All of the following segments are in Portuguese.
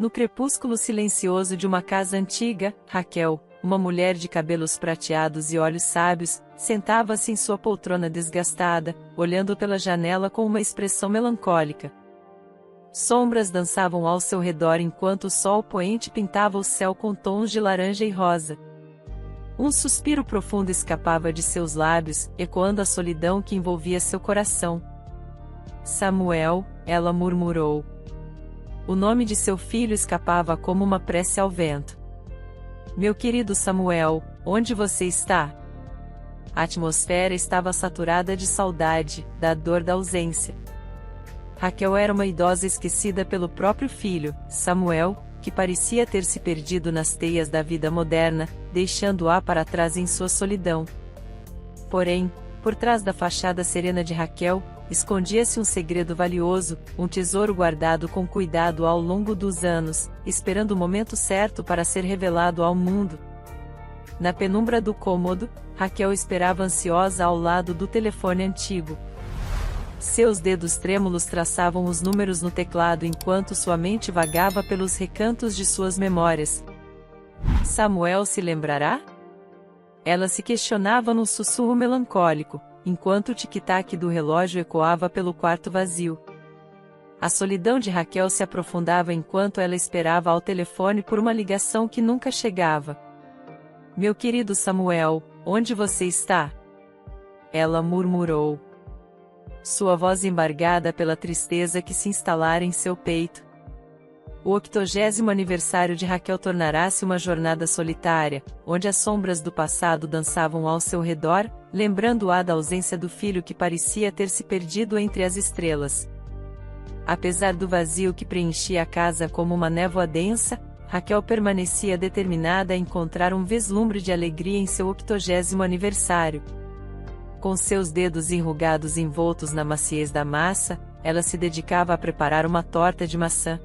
No crepúsculo silencioso de uma casa antiga, Raquel, uma mulher de cabelos prateados e olhos sábios, sentava-se em sua poltrona desgastada, olhando pela janela com uma expressão melancólica. Sombras dançavam ao seu redor enquanto o sol poente pintava o céu com tons de laranja e rosa. Um suspiro profundo escapava de seus lábios, ecoando a solidão que envolvia seu coração. Samuel, ela murmurou. O nome de seu filho escapava como uma prece ao vento. Meu querido Samuel, onde você está? A atmosfera estava saturada de saudade, da dor da ausência. Raquel era uma idosa esquecida pelo próprio filho, Samuel, que parecia ter se perdido nas teias da vida moderna, deixando-a para trás em sua solidão. Porém, por trás da fachada serena de Raquel, escondia-se um segredo valioso, um tesouro guardado com cuidado ao longo dos anos, esperando o momento certo para ser revelado ao mundo. Na penumbra do cômodo, Raquel esperava ansiosa ao lado do telefone antigo. Seus dedos trêmulos traçavam os números no teclado enquanto sua mente vagava pelos recantos de suas memórias. Samuel se lembrará? Ela se questionava num sussurro melancólico, enquanto o tic-tac do relógio ecoava pelo quarto vazio. A solidão de Raquel se aprofundava enquanto ela esperava ao telefone por uma ligação que nunca chegava. Meu querido Samuel, onde você está? Ela murmurou. Sua voz embargada pela tristeza que se instalara em seu peito. O 80º aniversário de Raquel tornará-se uma jornada solitária, onde as sombras do passado dançavam ao seu redor, lembrando-a da ausência do filho que parecia ter se perdido entre as estrelas. Apesar do vazio que preenchia a casa como uma névoa densa, Raquel permanecia determinada a encontrar um vislumbre de alegria em seu 80º aniversário. Com seus dedos enrugados envoltos na maciez da massa, ela se dedicava a preparar uma torta de maçã.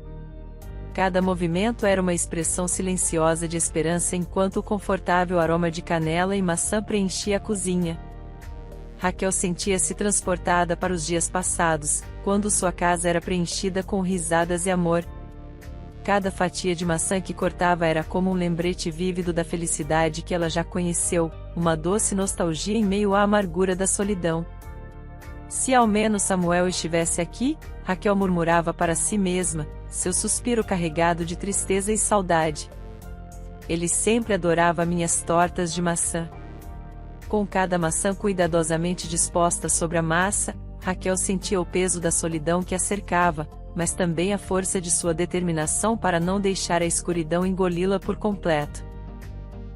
Cada movimento era uma expressão silenciosa de esperança enquanto o confortável aroma de canela e maçã preenchia a cozinha. Raquel sentia-se transportada para os dias passados, quando sua casa era preenchida com risadas e amor. Cada fatia de maçã que cortava era como um lembrete vívido da felicidade que ela já conheceu, uma doce nostalgia em meio à amargura da solidão. Se ao menos Samuel estivesse aqui, Raquel murmurava para si mesma, seu suspiro carregado de tristeza e saudade. Ele sempre adorava minhas tortas de maçã. Com cada maçã cuidadosamente disposta sobre a massa, Raquel sentia o peso da solidão que a cercava, mas também a força de sua determinação para não deixar a escuridão engoli-la por completo.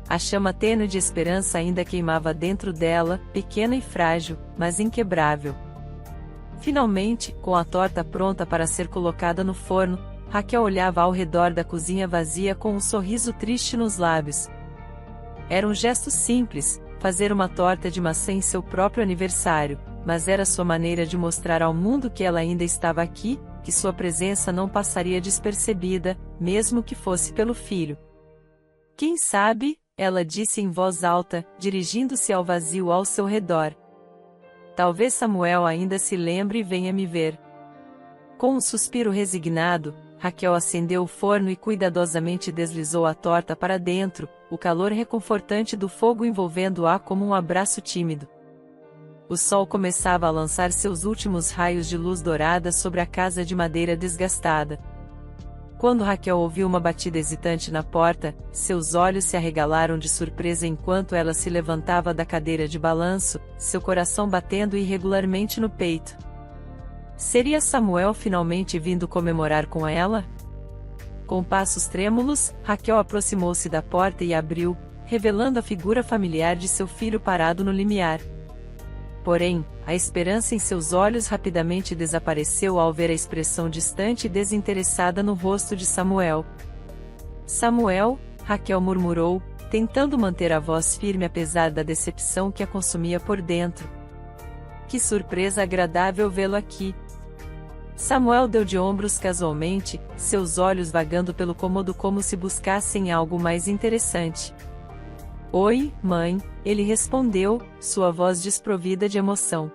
A chama tênue de esperança ainda queimava dentro dela, pequena e frágil, mas inquebrável. Finalmente, com a torta pronta para ser colocada no forno, Raquel olhava ao redor da cozinha vazia com um sorriso triste nos lábios. Era um gesto simples, fazer uma torta de maçã em seu próprio aniversário, mas era sua maneira de mostrar ao mundo que ela ainda estava aqui, que sua presença não passaria despercebida, mesmo que fosse pelo filho. Quem sabe, ela disse em voz alta, dirigindo-se ao vazio ao seu redor. Talvez Samuel ainda se lembre e venha me ver. Com um suspiro resignado, Raquel acendeu o forno e cuidadosamente deslizou a torta para dentro, o calor reconfortante do fogo envolvendo-a como um abraço tímido. O sol começava a lançar seus últimos raios de luz dourada sobre a casa de madeira desgastada. Quando Raquel ouviu uma batida hesitante na porta, seus olhos se arregalaram de surpresa enquanto ela se levantava da cadeira de balanço, seu coração batendo irregularmente no peito. Seria Samuel finalmente vindo comemorar com ela? Com passos trêmulos, Raquel aproximou-se da porta e abriu, revelando a figura familiar de seu filho parado no limiar. Porém, a esperança em seus olhos rapidamente desapareceu ao ver a expressão distante e desinteressada no rosto de Samuel. Samuel, Raquel murmurou, tentando manter a voz firme apesar da decepção que a consumia por dentro. Que surpresa agradável vê-lo aqui. Samuel deu de ombros casualmente, seus olhos vagando pelo cômodo como se buscassem algo mais interessante. Oi, mãe, ele respondeu, sua voz desprovida de emoção.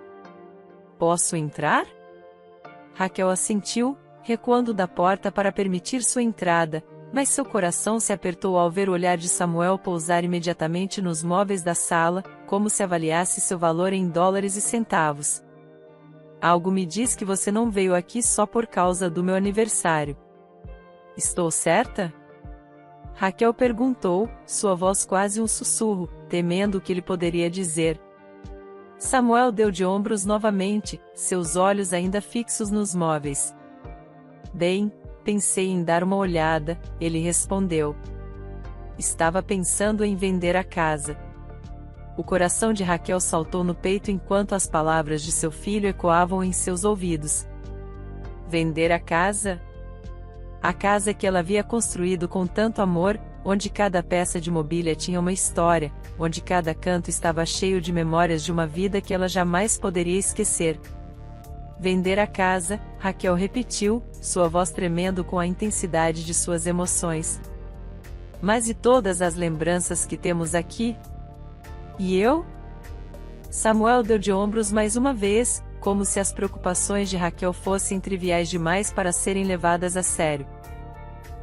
Posso entrar? Raquel assentiu, recuando da porta para permitir sua entrada, mas seu coração se apertou ao ver o olhar de Samuel pousar imediatamente nos móveis da sala, como se avaliasse seu valor em dólares e centavos. Algo me diz que você não veio aqui só por causa do meu aniversário. Estou certa? Raquel perguntou, sua voz quase um sussurro, temendo o que ele poderia dizer. Samuel deu de ombros novamente, seus olhos ainda fixos nos móveis. Bem, pensei em dar uma olhada, ele respondeu. Estava pensando em vender a casa. O coração de Raquel saltou no peito enquanto as palavras de seu filho ecoavam em seus ouvidos. Vender a casa? A casa que ela havia construído com tanto amor, onde cada peça de mobília tinha uma história, onde cada canto estava cheio de memórias de uma vida que ela jamais poderia esquecer. Vender a casa, Raquel repetiu, sua voz tremendo com a intensidade de suas emoções. Mas e todas as lembranças que temos aqui? E eu? Samuel deu de ombros mais uma vez, como se as preocupações de Raquel fossem triviais demais para serem levadas a sério.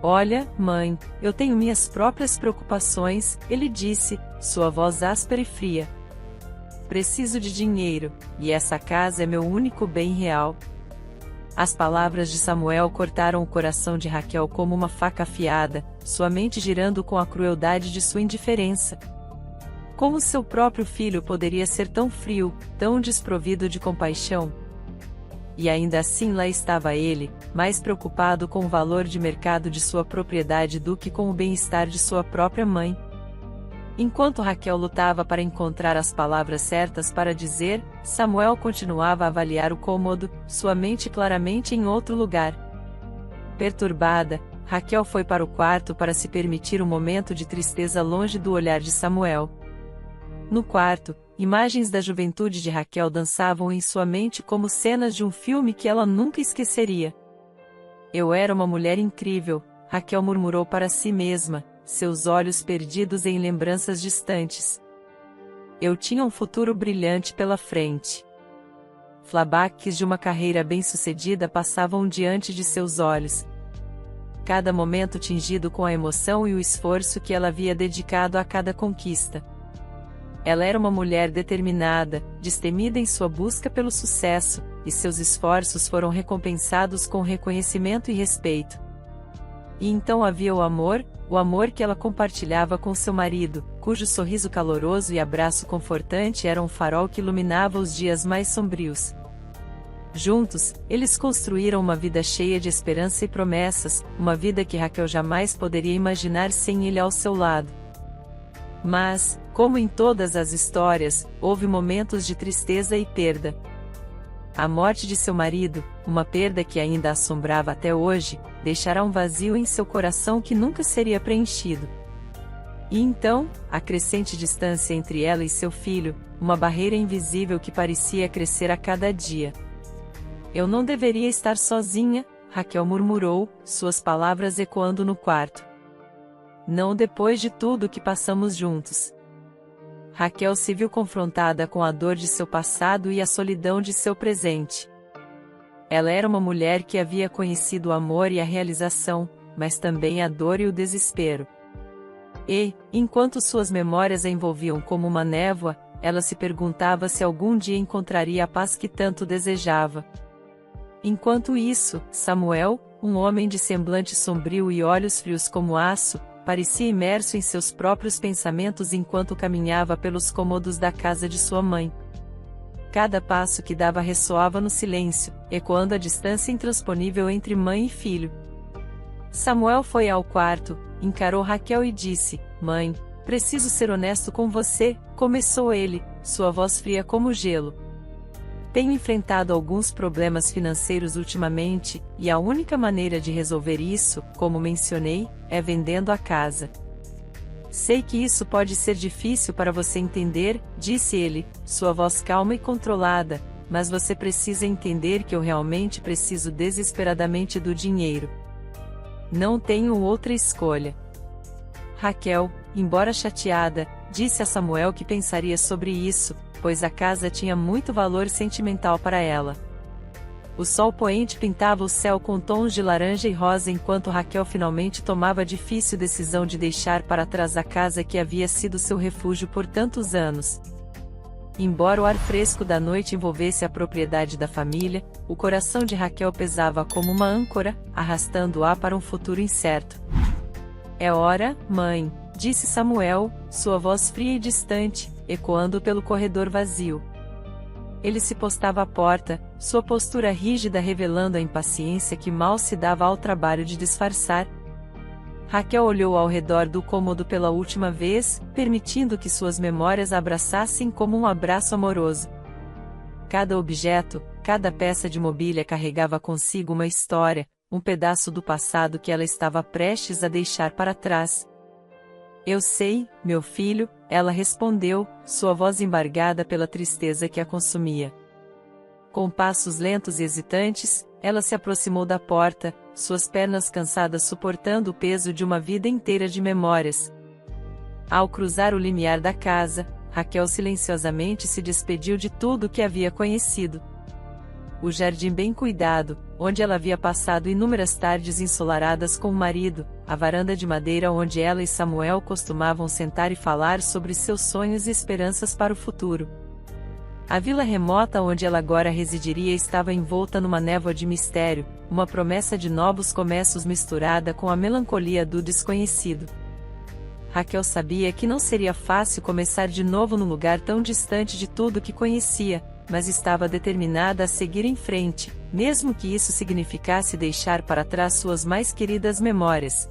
Olha, mãe, eu tenho minhas próprias preocupações, ele disse, sua voz áspera e fria. Preciso de dinheiro, e essa casa é meu único bem real. As palavras de Samuel cortaram o coração de Raquel como uma faca afiada, sua mente girando com a crueldade de sua indiferença. Como seu próprio filho poderia ser tão frio, tão desprovido de compaixão? E ainda assim lá estava ele, mais preocupado com o valor de mercado de sua propriedade do que com o bem-estar de sua própria mãe. Enquanto Raquel lutava para encontrar as palavras certas para dizer, Samuel continuava a avaliar o cômodo, sua mente claramente em outro lugar. Perturbada, Raquel foi para o quarto para se permitir um momento de tristeza longe do olhar de Samuel. No quarto, imagens da juventude de Raquel dançavam em sua mente como cenas de um filme que ela nunca esqueceria. Eu era uma mulher incrível, Raquel murmurou para si mesma, seus olhos perdidos em lembranças distantes. Eu tinha um futuro brilhante pela frente. Flashbacks de uma carreira bem-sucedida passavam diante de seus olhos. Cada momento tingido com a emoção e o esforço que ela havia dedicado a cada conquista. Ela era uma mulher determinada, destemida em sua busca pelo sucesso, e seus esforços foram recompensados com reconhecimento e respeito. E então havia o amor que ela compartilhava com seu marido, cujo sorriso caloroso e abraço confortante eram um farol que iluminava os dias mais sombrios. Juntos, eles construíram uma vida cheia de esperança e promessas, uma vida que Raquel jamais poderia imaginar sem ele ao seu lado. Mas, como em todas as histórias, houve momentos de tristeza e perda. A morte de seu marido, uma perda que ainda a assombrava até hoje, deixará um vazio em seu coração que nunca seria preenchido. E então, a crescente distância entre ela e seu filho, uma barreira invisível que parecia crescer a cada dia. Eu não deveria estar sozinha, Raquel murmurou, suas palavras ecoando no quarto. Não depois de tudo que passamos juntos. Raquel se viu confrontada com a dor de seu passado e a solidão de seu presente. Ela era uma mulher que havia conhecido o amor e a realização, mas também a dor e o desespero. E, enquanto suas memórias a envolviam como uma névoa, ela se perguntava se algum dia encontraria a paz que tanto desejava. Enquanto isso, Samuel, um homem de semblante sombrio e olhos frios como aço, parecia imerso em seus próprios pensamentos enquanto caminhava pelos cômodos da casa de sua mãe. Cada passo que dava ressoava no silêncio, ecoando a distância intransponível entre mãe e filho. Samuel foi ao quarto, encarou Raquel e disse: "Mãe, preciso ser honesto com você", começou ele, sua voz fria como gelo. "Tenho enfrentado alguns problemas financeiros ultimamente, e a única maneira de resolver isso, como mencionei, é vendendo a casa. Sei que isso pode ser difícil para você entender", disse ele, sua voz calma e controlada, "mas você precisa entender que eu realmente preciso desesperadamente do dinheiro. Não tenho outra escolha." Raquel, embora chateada, disse a Samuel que pensaria sobre isso, pois a casa tinha muito valor sentimental para ela. O sol poente pintava o céu com tons de laranja e rosa enquanto Raquel finalmente tomava a difícil decisão de deixar para trás a casa que havia sido seu refúgio por tantos anos. Embora o ar fresco da noite envolvesse a propriedade da família, o coração de Raquel pesava como uma âncora, arrastando-a para um futuro incerto. "É hora, mãe", disse Samuel, sua voz fria e distante, ecoando pelo corredor vazio. Ele se postava à porta, sua postura rígida revelando a impaciência que mal se dava ao trabalho de disfarçar. Raquel olhou ao redor do cômodo pela última vez, permitindo que suas memórias a abraçassem como um abraço amoroso. Cada objeto, cada peça de mobília carregava consigo uma história, um pedaço do passado que ela estava prestes a deixar para trás. "Eu sei, meu filho", ela respondeu, sua voz embargada pela tristeza que a consumia. Com passos lentos e hesitantes, ela se aproximou da porta, suas pernas cansadas suportando o peso de uma vida inteira de memórias. Ao cruzar o limiar da casa, Raquel silenciosamente se despediu de tudo o que havia conhecido. O jardim bem cuidado, onde ela havia passado inúmeras tardes ensolaradas com o marido, a varanda de madeira onde ela e Samuel costumavam sentar e falar sobre seus sonhos e esperanças para o futuro. A vila remota onde ela agora residiria estava envolta numa névoa de mistério, uma promessa de novos começos misturada com a melancolia do desconhecido. Raquel sabia que não seria fácil começar de novo num lugar tão distante de tudo que conhecia, mas estava determinada a seguir em frente, mesmo que isso significasse deixar para trás suas mais queridas memórias.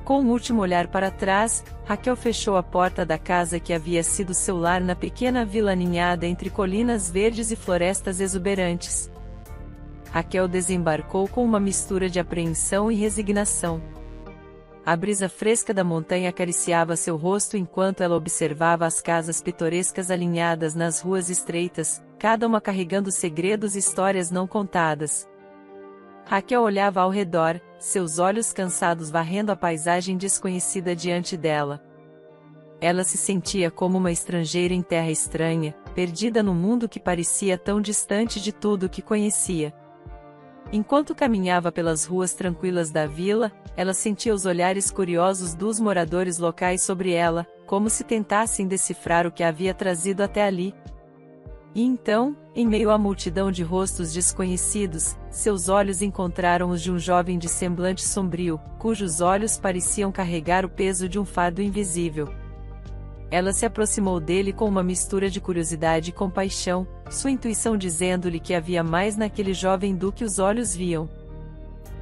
Com um último olhar para trás, Raquel fechou a porta da casa que havia sido seu lar na pequena vila aninhada entre colinas verdes e florestas exuberantes. Raquel desembarcou com uma mistura de apreensão e resignação. A brisa fresca da montanha acariciava seu rosto enquanto ela observava as casas pitorescas alinhadas nas ruas estreitas, cada uma carregando segredos e histórias não contadas. Raquel olhava ao redor, seus olhos cansados varrendo a paisagem desconhecida diante dela. Ela se sentia como uma estrangeira em terra estranha, perdida num mundo que parecia tão distante de tudo o que conhecia. Enquanto caminhava pelas ruas tranquilas da vila, ela sentia os olhares curiosos dos moradores locais sobre ela, como se tentassem decifrar o que a havia trazido até ali. E então, em meio à multidão de rostos desconhecidos, seus olhos encontraram os de um jovem de semblante sombrio, cujos olhos pareciam carregar o peso de um fardo invisível. Ela se aproximou dele com uma mistura de curiosidade e compaixão, sua intuição dizendo-lhe que havia mais naquele jovem do que os olhos viam.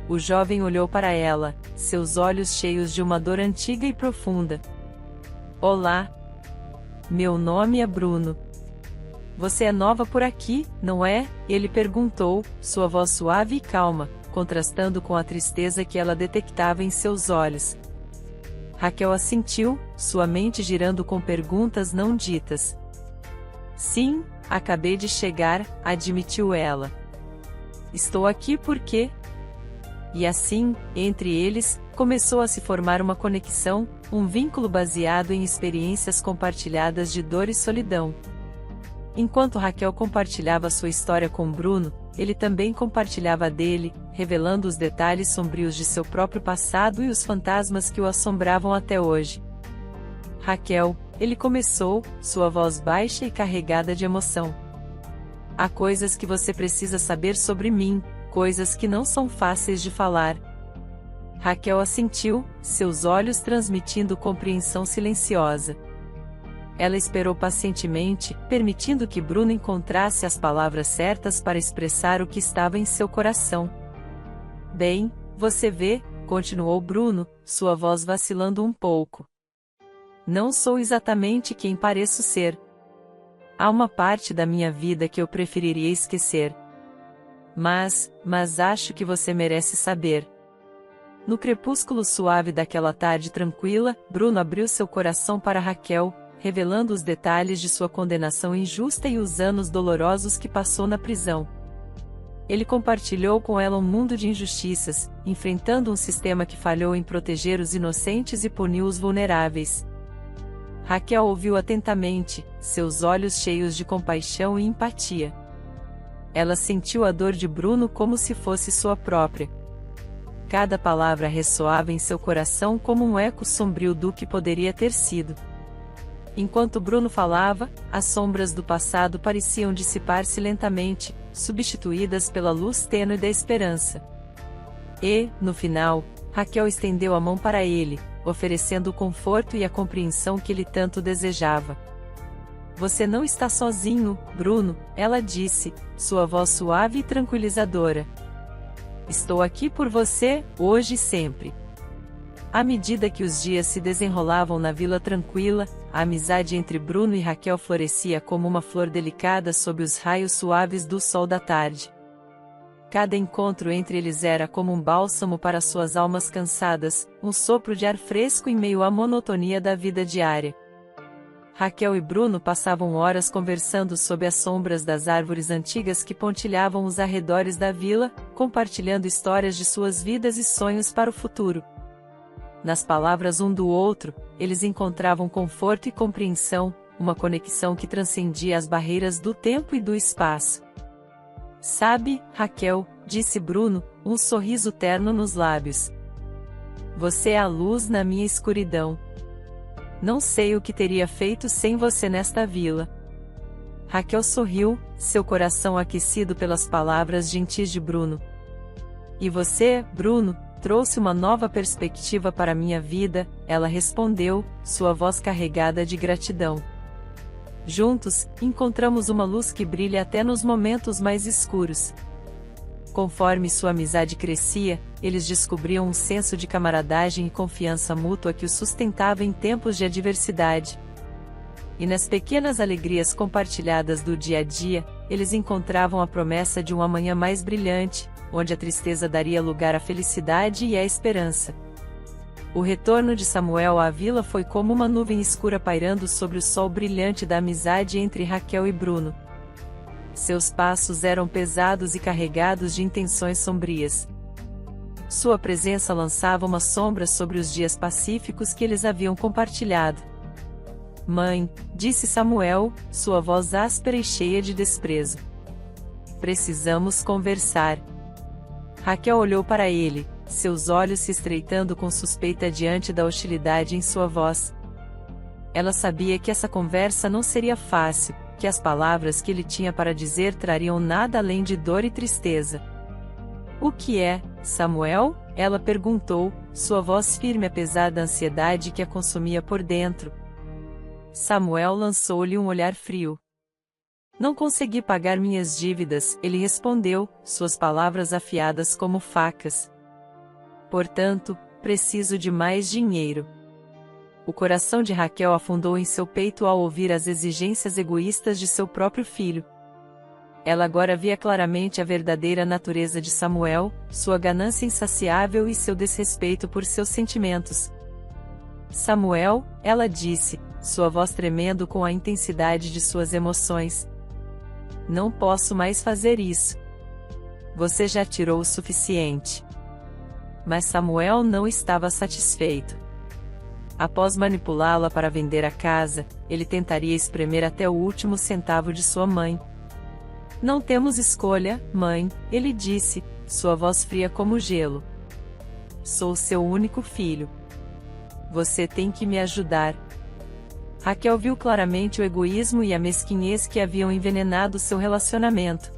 O jovem olhou para ela, seus olhos cheios de uma dor antiga e profunda. "Olá. Meu nome é Bruno. Você é nova por aqui, não é?", ele perguntou, sua voz suave e calma, contrastando com a tristeza que ela detectava em seus olhos. Raquel assentiu, sua mente girando com perguntas não ditas. "Sim, acabei de chegar", admitiu ela. "Estou aqui porque..." E assim, entre eles, começou a se formar uma conexão, um vínculo baseado em experiências compartilhadas de dor e solidão. Enquanto Raquel compartilhava sua história com Bruno, ele também compartilhava a dele, revelando os detalhes sombrios de seu próprio passado e os fantasmas que o assombravam até hoje. "Raquel", ele começou, sua voz baixa e carregada de emoção. "Há coisas que você precisa saber sobre mim, coisas que não são fáceis de falar." Raquel assentiu, seus olhos transmitindo compreensão silenciosa. Ela esperou pacientemente, permitindo que Bruno encontrasse as palavras certas para expressar o que estava em seu coração. "Bem, você vê", continuou Bruno, sua voz vacilando um pouco. "Não sou exatamente quem pareço ser. Há uma parte da minha vida que eu preferiria esquecer. Mas acho que você merece saber." No crepúsculo suave daquela tarde tranquila, Bruno abriu seu coração para Raquel, revelando os detalhes de sua condenação injusta e os anos dolorosos que passou na prisão. Ele compartilhou com ela um mundo de injustiças, enfrentando um sistema que falhou em proteger os inocentes e puniu os vulneráveis. Raquel ouviu atentamente, seus olhos cheios de compaixão e empatia. Ela sentiu a dor de Bruno como se fosse sua própria. Cada palavra ressoava em seu coração como um eco sombrio do que poderia ter sido. Enquanto Bruno falava, as sombras do passado pareciam dissipar-se lentamente, substituídas pela luz tênue da esperança. E, no final, Raquel estendeu a mão para ele, oferecendo o conforto e a compreensão que ele tanto desejava. Você não está sozinho, Bruno, ela disse, sua voz suave e tranquilizadora. Estou aqui por você, hoje e sempre. À medida que os dias se desenrolavam na vila tranquila, a amizade entre Bruno e Raquel florescia como uma flor delicada sob os raios suaves do sol da tarde. Cada encontro entre eles era como um bálsamo para suas almas cansadas, um sopro de ar fresco em meio à monotonia da vida diária. Raquel e Bruno passavam horas conversando sob as sombras das árvores antigas que pontilhavam os arredores da vila, compartilhando histórias de suas vidas e sonhos para o futuro. Nas palavras um do outro, eles encontravam conforto e compreensão, uma conexão que transcendia as barreiras do tempo e do espaço. Sabe, Raquel, disse Bruno, um sorriso terno nos lábios. Você é a luz na minha escuridão. Não sei o que teria feito sem você nesta vila. Raquel sorriu, seu coração aquecido pelas palavras gentis de Bruno. E você, Bruno, trouxe uma nova perspectiva para minha vida, ela respondeu, sua voz carregada de gratidão. Juntos, encontramos uma luz que brilha até nos momentos mais escuros. Conforme sua amizade crescia, eles descobriam um senso de camaradagem e confiança mútua que os sustentava em tempos de adversidade. E nas pequenas alegrias compartilhadas do dia a dia, eles encontravam a promessa de um amanhã mais brilhante, onde a tristeza daria lugar à felicidade e à esperança. O retorno de Samuel à vila foi como uma nuvem escura pairando sobre o sol brilhante da amizade entre Raquel e Bruno. Seus passos eram pesados e carregados de intenções sombrias. Sua presença lançava uma sombra sobre os dias pacíficos que eles haviam compartilhado. Mãe, disse Samuel, sua voz áspera e cheia de desprezo. Precisamos conversar. Raquel olhou para ele, seus olhos se estreitando com suspeita diante da hostilidade em sua voz. Ela sabia que essa conversa não seria fácil, que as palavras que ele tinha para dizer trariam nada além de dor e tristeza. O que é, Samuel? Ela perguntou, sua voz firme apesar da ansiedade que a consumia por dentro. Samuel lançou-lhe um olhar frio. Não consegui pagar minhas dívidas, ele respondeu, suas palavras afiadas como facas. Portanto, preciso de mais dinheiro. O coração de Raquel afundou em seu peito ao ouvir as exigências egoístas de seu próprio filho. Ela agora via claramente a verdadeira natureza de Samuel, sua ganância insaciável e seu desrespeito por seus sentimentos. Samuel, ela disse, sua voz tremendo com a intensidade de suas emoções. Não posso mais fazer isso. Você já tirou o suficiente. Mas Samuel não estava satisfeito. Após manipulá-la para vender a casa, ele tentaria espremer até o último centavo de sua mãe. Não temos escolha, mãe, ele disse, sua voz fria como gelo. Sou seu único filho. Você tem que me ajudar. Raquel viu claramente o egoísmo e a mesquinhez que haviam envenenado seu relacionamento.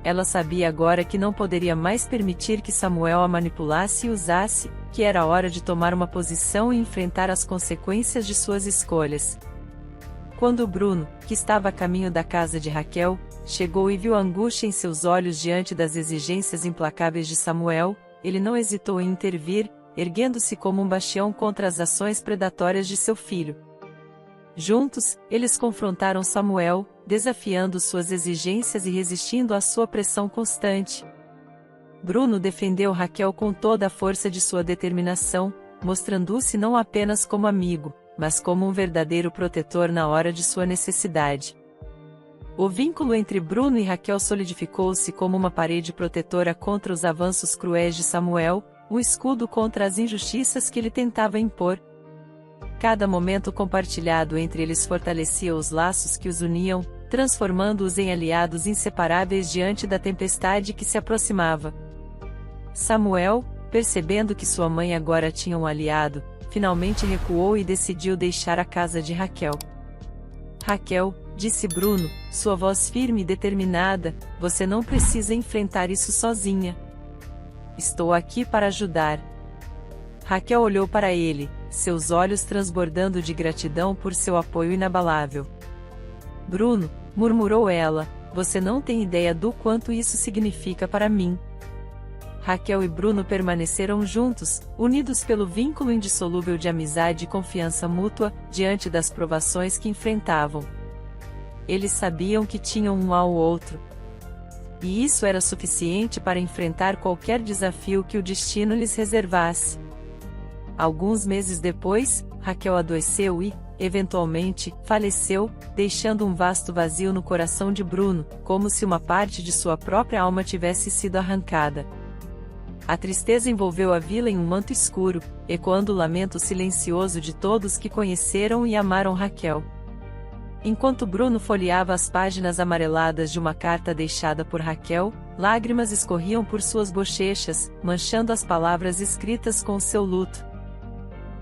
Ela sabia agora que não poderia mais permitir que Samuel a manipulasse e usasse, que era hora de tomar uma posição e enfrentar as consequências de suas escolhas. Quando Bruno, que estava a caminho da casa de Raquel, chegou e viu a angústia em seus olhos diante das exigências implacáveis de Samuel, ele não hesitou em intervir, erguendo-se como um bastião contra as ações predatórias de seu filho. Juntos, eles confrontaram Samuel, desafiando suas exigências e resistindo à sua pressão constante. Bruno defendeu Raquel com toda a força de sua determinação, mostrando-se não apenas como amigo, mas como um verdadeiro protetor na hora de sua necessidade. O vínculo entre Bruno e Raquel solidificou-se como uma parede protetora contra os avanços cruéis de Samuel, um escudo contra as injustiças que ele tentava impor. Cada momento compartilhado entre eles fortalecia os laços que os uniam, transformando-os em aliados inseparáveis diante da tempestade que se aproximava. Samuel, percebendo que sua mãe agora tinha um aliado, finalmente recuou e decidiu deixar a casa de Raquel. Raquel, disse Bruno, sua voz firme e determinada, você não precisa enfrentar isso sozinha. Estou aqui para ajudar. Raquel olhou para ele, seus olhos transbordando de gratidão por seu apoio inabalável. Bruno, murmurou ela, você não tem ideia do quanto isso significa para mim. Raquel e Bruno permaneceram juntos, unidos pelo vínculo indissolúvel de amizade e confiança mútua, diante das provações que enfrentavam. Eles sabiam que tinham um ao outro. E isso era suficiente para enfrentar qualquer desafio que o destino lhes reservasse. Alguns meses depois, Raquel adoeceu e, eventualmente, faleceu, deixando um vasto vazio no coração de Bruno, como se uma parte de sua própria alma tivesse sido arrancada. A tristeza envolveu a vila em um manto escuro, ecoando o lamento silencioso de todos que conheceram e amaram Raquel. Enquanto Bruno folheava as páginas amareladas de uma carta deixada por Raquel, lágrimas escorriam por suas bochechas, manchando as palavras escritas com seu luto.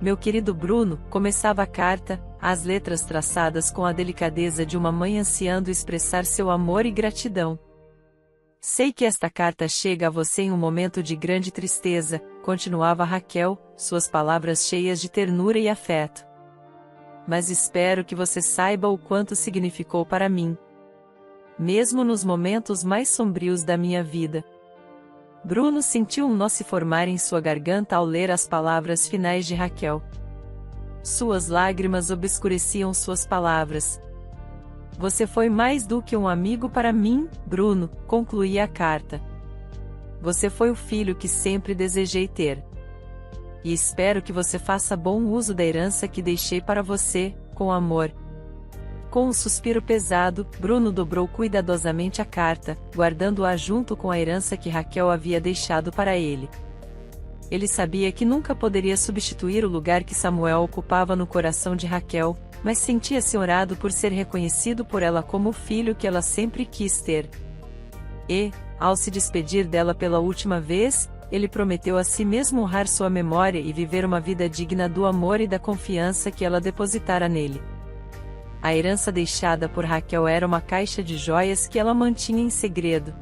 Meu querido Bruno, começava a carta, as letras traçadas com a delicadeza de uma mãe ansiando expressar seu amor e gratidão. Sei que esta carta chega a você em um momento de grande tristeza, continuava Raquel, suas palavras cheias de ternura e afeto. Mas espero que você saiba o quanto significou para mim. Mesmo nos momentos mais sombrios da minha vida. Bruno sentiu um nó se formar em sua garganta ao ler as palavras finais de Raquel. Suas lágrimas obscureciam suas palavras. Você foi mais do que um amigo para mim, Bruno, concluía a carta. Você foi o filho que sempre desejei ter. E espero que você faça bom uso da herança que deixei para você, com amor. Com um suspiro pesado, Bruno dobrou cuidadosamente a carta, guardando-a junto com a herança que Raquel havia deixado para ele. Ele sabia que nunca poderia substituir o lugar que Samuel ocupava no coração de Raquel, mas sentia-se honrado por ser reconhecido por ela como o filho que ela sempre quis ter. E, ao se despedir dela pela última vez, ele prometeu a si mesmo honrar sua memória e viver uma vida digna do amor e da confiança que ela depositara nele. A herança deixada por Raquel era uma caixa de joias que ela mantinha em segredo.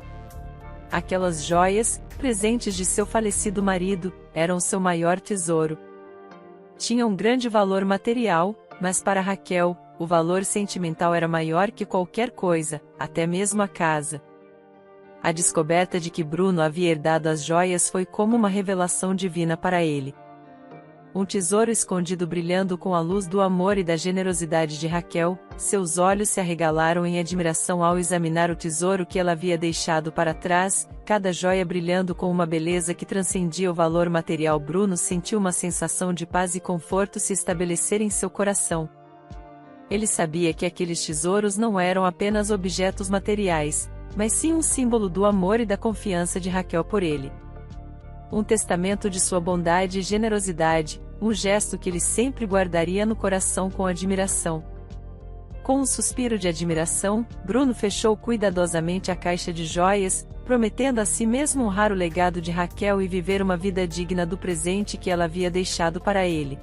Aquelas joias, presentes de seu falecido marido, eram seu maior tesouro. Tinham um grande valor material, mas para Raquel, o valor sentimental era maior que qualquer coisa, até mesmo a casa. A descoberta de que Bruno havia herdado as joias foi como uma revelação divina para ele. Um tesouro escondido brilhando com a luz do amor e da generosidade de Raquel, seus olhos se arregalaram em admiração ao examinar o tesouro que ela havia deixado para trás, cada joia brilhando com uma beleza que transcendia o valor material. Bruno sentiu uma sensação de paz e conforto se estabelecer em seu coração. Ele sabia que aqueles tesouros não eram apenas objetos materiais, mas sim um símbolo do amor e da confiança de Raquel por ele. Um testamento de sua bondade e generosidade, um gesto que ele sempre guardaria no coração com admiração. Com um suspiro de admiração, Bruno fechou cuidadosamente a caixa de joias, prometendo a si mesmo honrar o legado de Raquel e viver uma vida digna do presente que ela havia deixado para ele.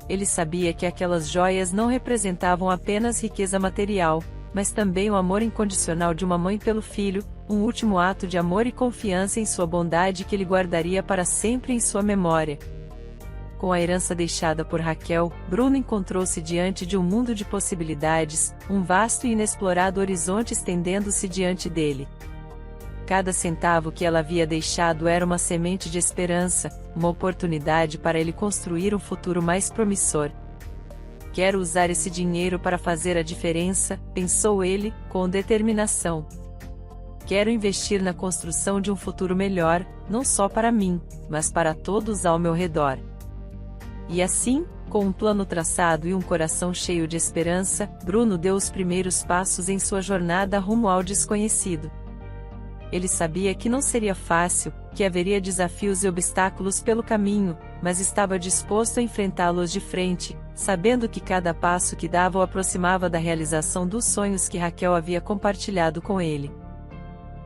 Ele sabia que aquelas joias não representavam apenas riqueza material, mas também o amor incondicional de uma mãe pelo filho, um último ato de amor e confiança em sua bondade que ele guardaria para sempre em sua memória. Com a herança deixada por Raquel, Bruno encontrou-se diante de um mundo de possibilidades, um vasto e inexplorado horizonte estendendo-se diante dele. Cada centavo que ela havia deixado era uma semente de esperança, uma oportunidade para ele construir um futuro mais promissor. Quero usar esse dinheiro para fazer a diferença, pensou ele, com determinação. Quero investir na construção de um futuro melhor, não só para mim, mas para todos ao meu redor. E assim, com um plano traçado e um coração cheio de esperança, Bruno deu os primeiros passos em sua jornada rumo ao desconhecido. Ele sabia que não seria fácil, que haveria desafios e obstáculos pelo caminho, mas estava disposto a enfrentá-los de frente, sabendo que cada passo que dava o aproximava da realização dos sonhos que Raquel havia compartilhado com ele.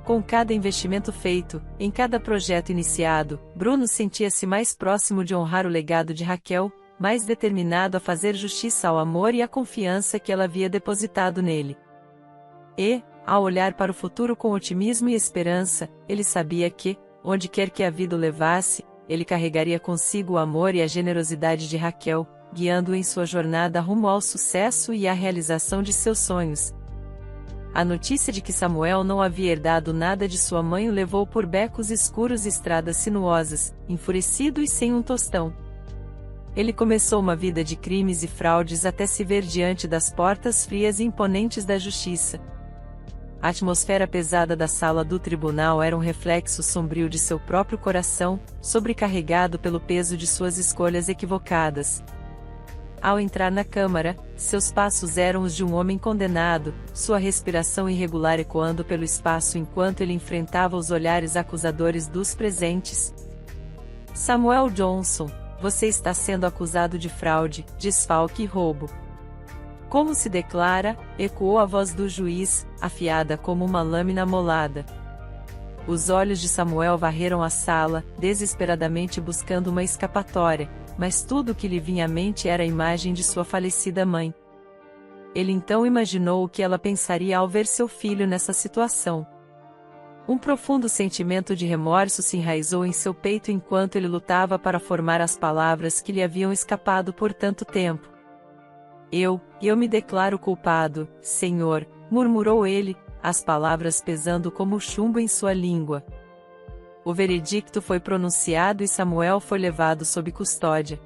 Com cada investimento feito, em cada projeto iniciado, Bruno sentia-se mais próximo de honrar o legado de Raquel, mais determinado a fazer justiça ao amor e à confiança que ela havia depositado nele. E, ao olhar para o futuro com otimismo e esperança, ele sabia que, onde quer que a vida o levasse, ele carregaria consigo o amor e a generosidade de Raquel, guiando-o em sua jornada rumo ao sucesso e à realização de seus sonhos. A notícia de que Samuel não havia herdado nada de sua mãe o levou por becos escuros e estradas sinuosas, enfurecido e sem um tostão. Ele começou uma vida de crimes e fraudes até se ver diante das portas frias e imponentes da justiça. A atmosfera pesada da sala do tribunal era um reflexo sombrio de seu próprio coração, sobrecarregado pelo peso de suas escolhas equivocadas. Ao entrar na câmara, seus passos eram os de um homem condenado, sua respiração irregular ecoando pelo espaço enquanto ele enfrentava os olhares acusadores dos presentes. Samuel Johnson, você está sendo acusado de fraude, desfalque e roubo. Como se declara? Ecoou a voz do juiz, afiada como uma lâmina molada. Os olhos de Samuel varreram a sala, desesperadamente buscando uma escapatória, mas tudo o que lhe vinha à mente era a imagem de sua falecida mãe. Ele então imaginou o que ela pensaria ao ver seu filho nessa situação. Um profundo sentimento de remorso se enraizou em seu peito enquanto ele lutava para formar as palavras que lhe haviam escapado por tanto tempo. Eu me declaro culpado, Senhor, murmurou ele, as palavras pesando como chumbo em sua língua. O veredicto foi pronunciado e Samuel foi levado sob custódia.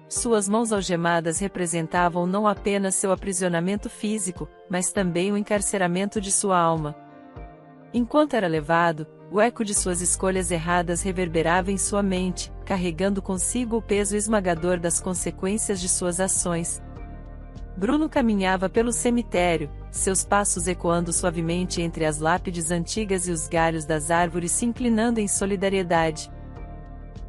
Suas mãos algemadas representavam não apenas seu aprisionamento físico, mas também o encarceramento de sua alma. Enquanto era levado, o eco de suas escolhas erradas reverberava em sua mente, carregando consigo o peso esmagador das consequências de suas ações. Bruno caminhava pelo cemitério, seus passos ecoando suavemente entre as lápides antigas e os galhos das árvores se inclinando em solidariedade.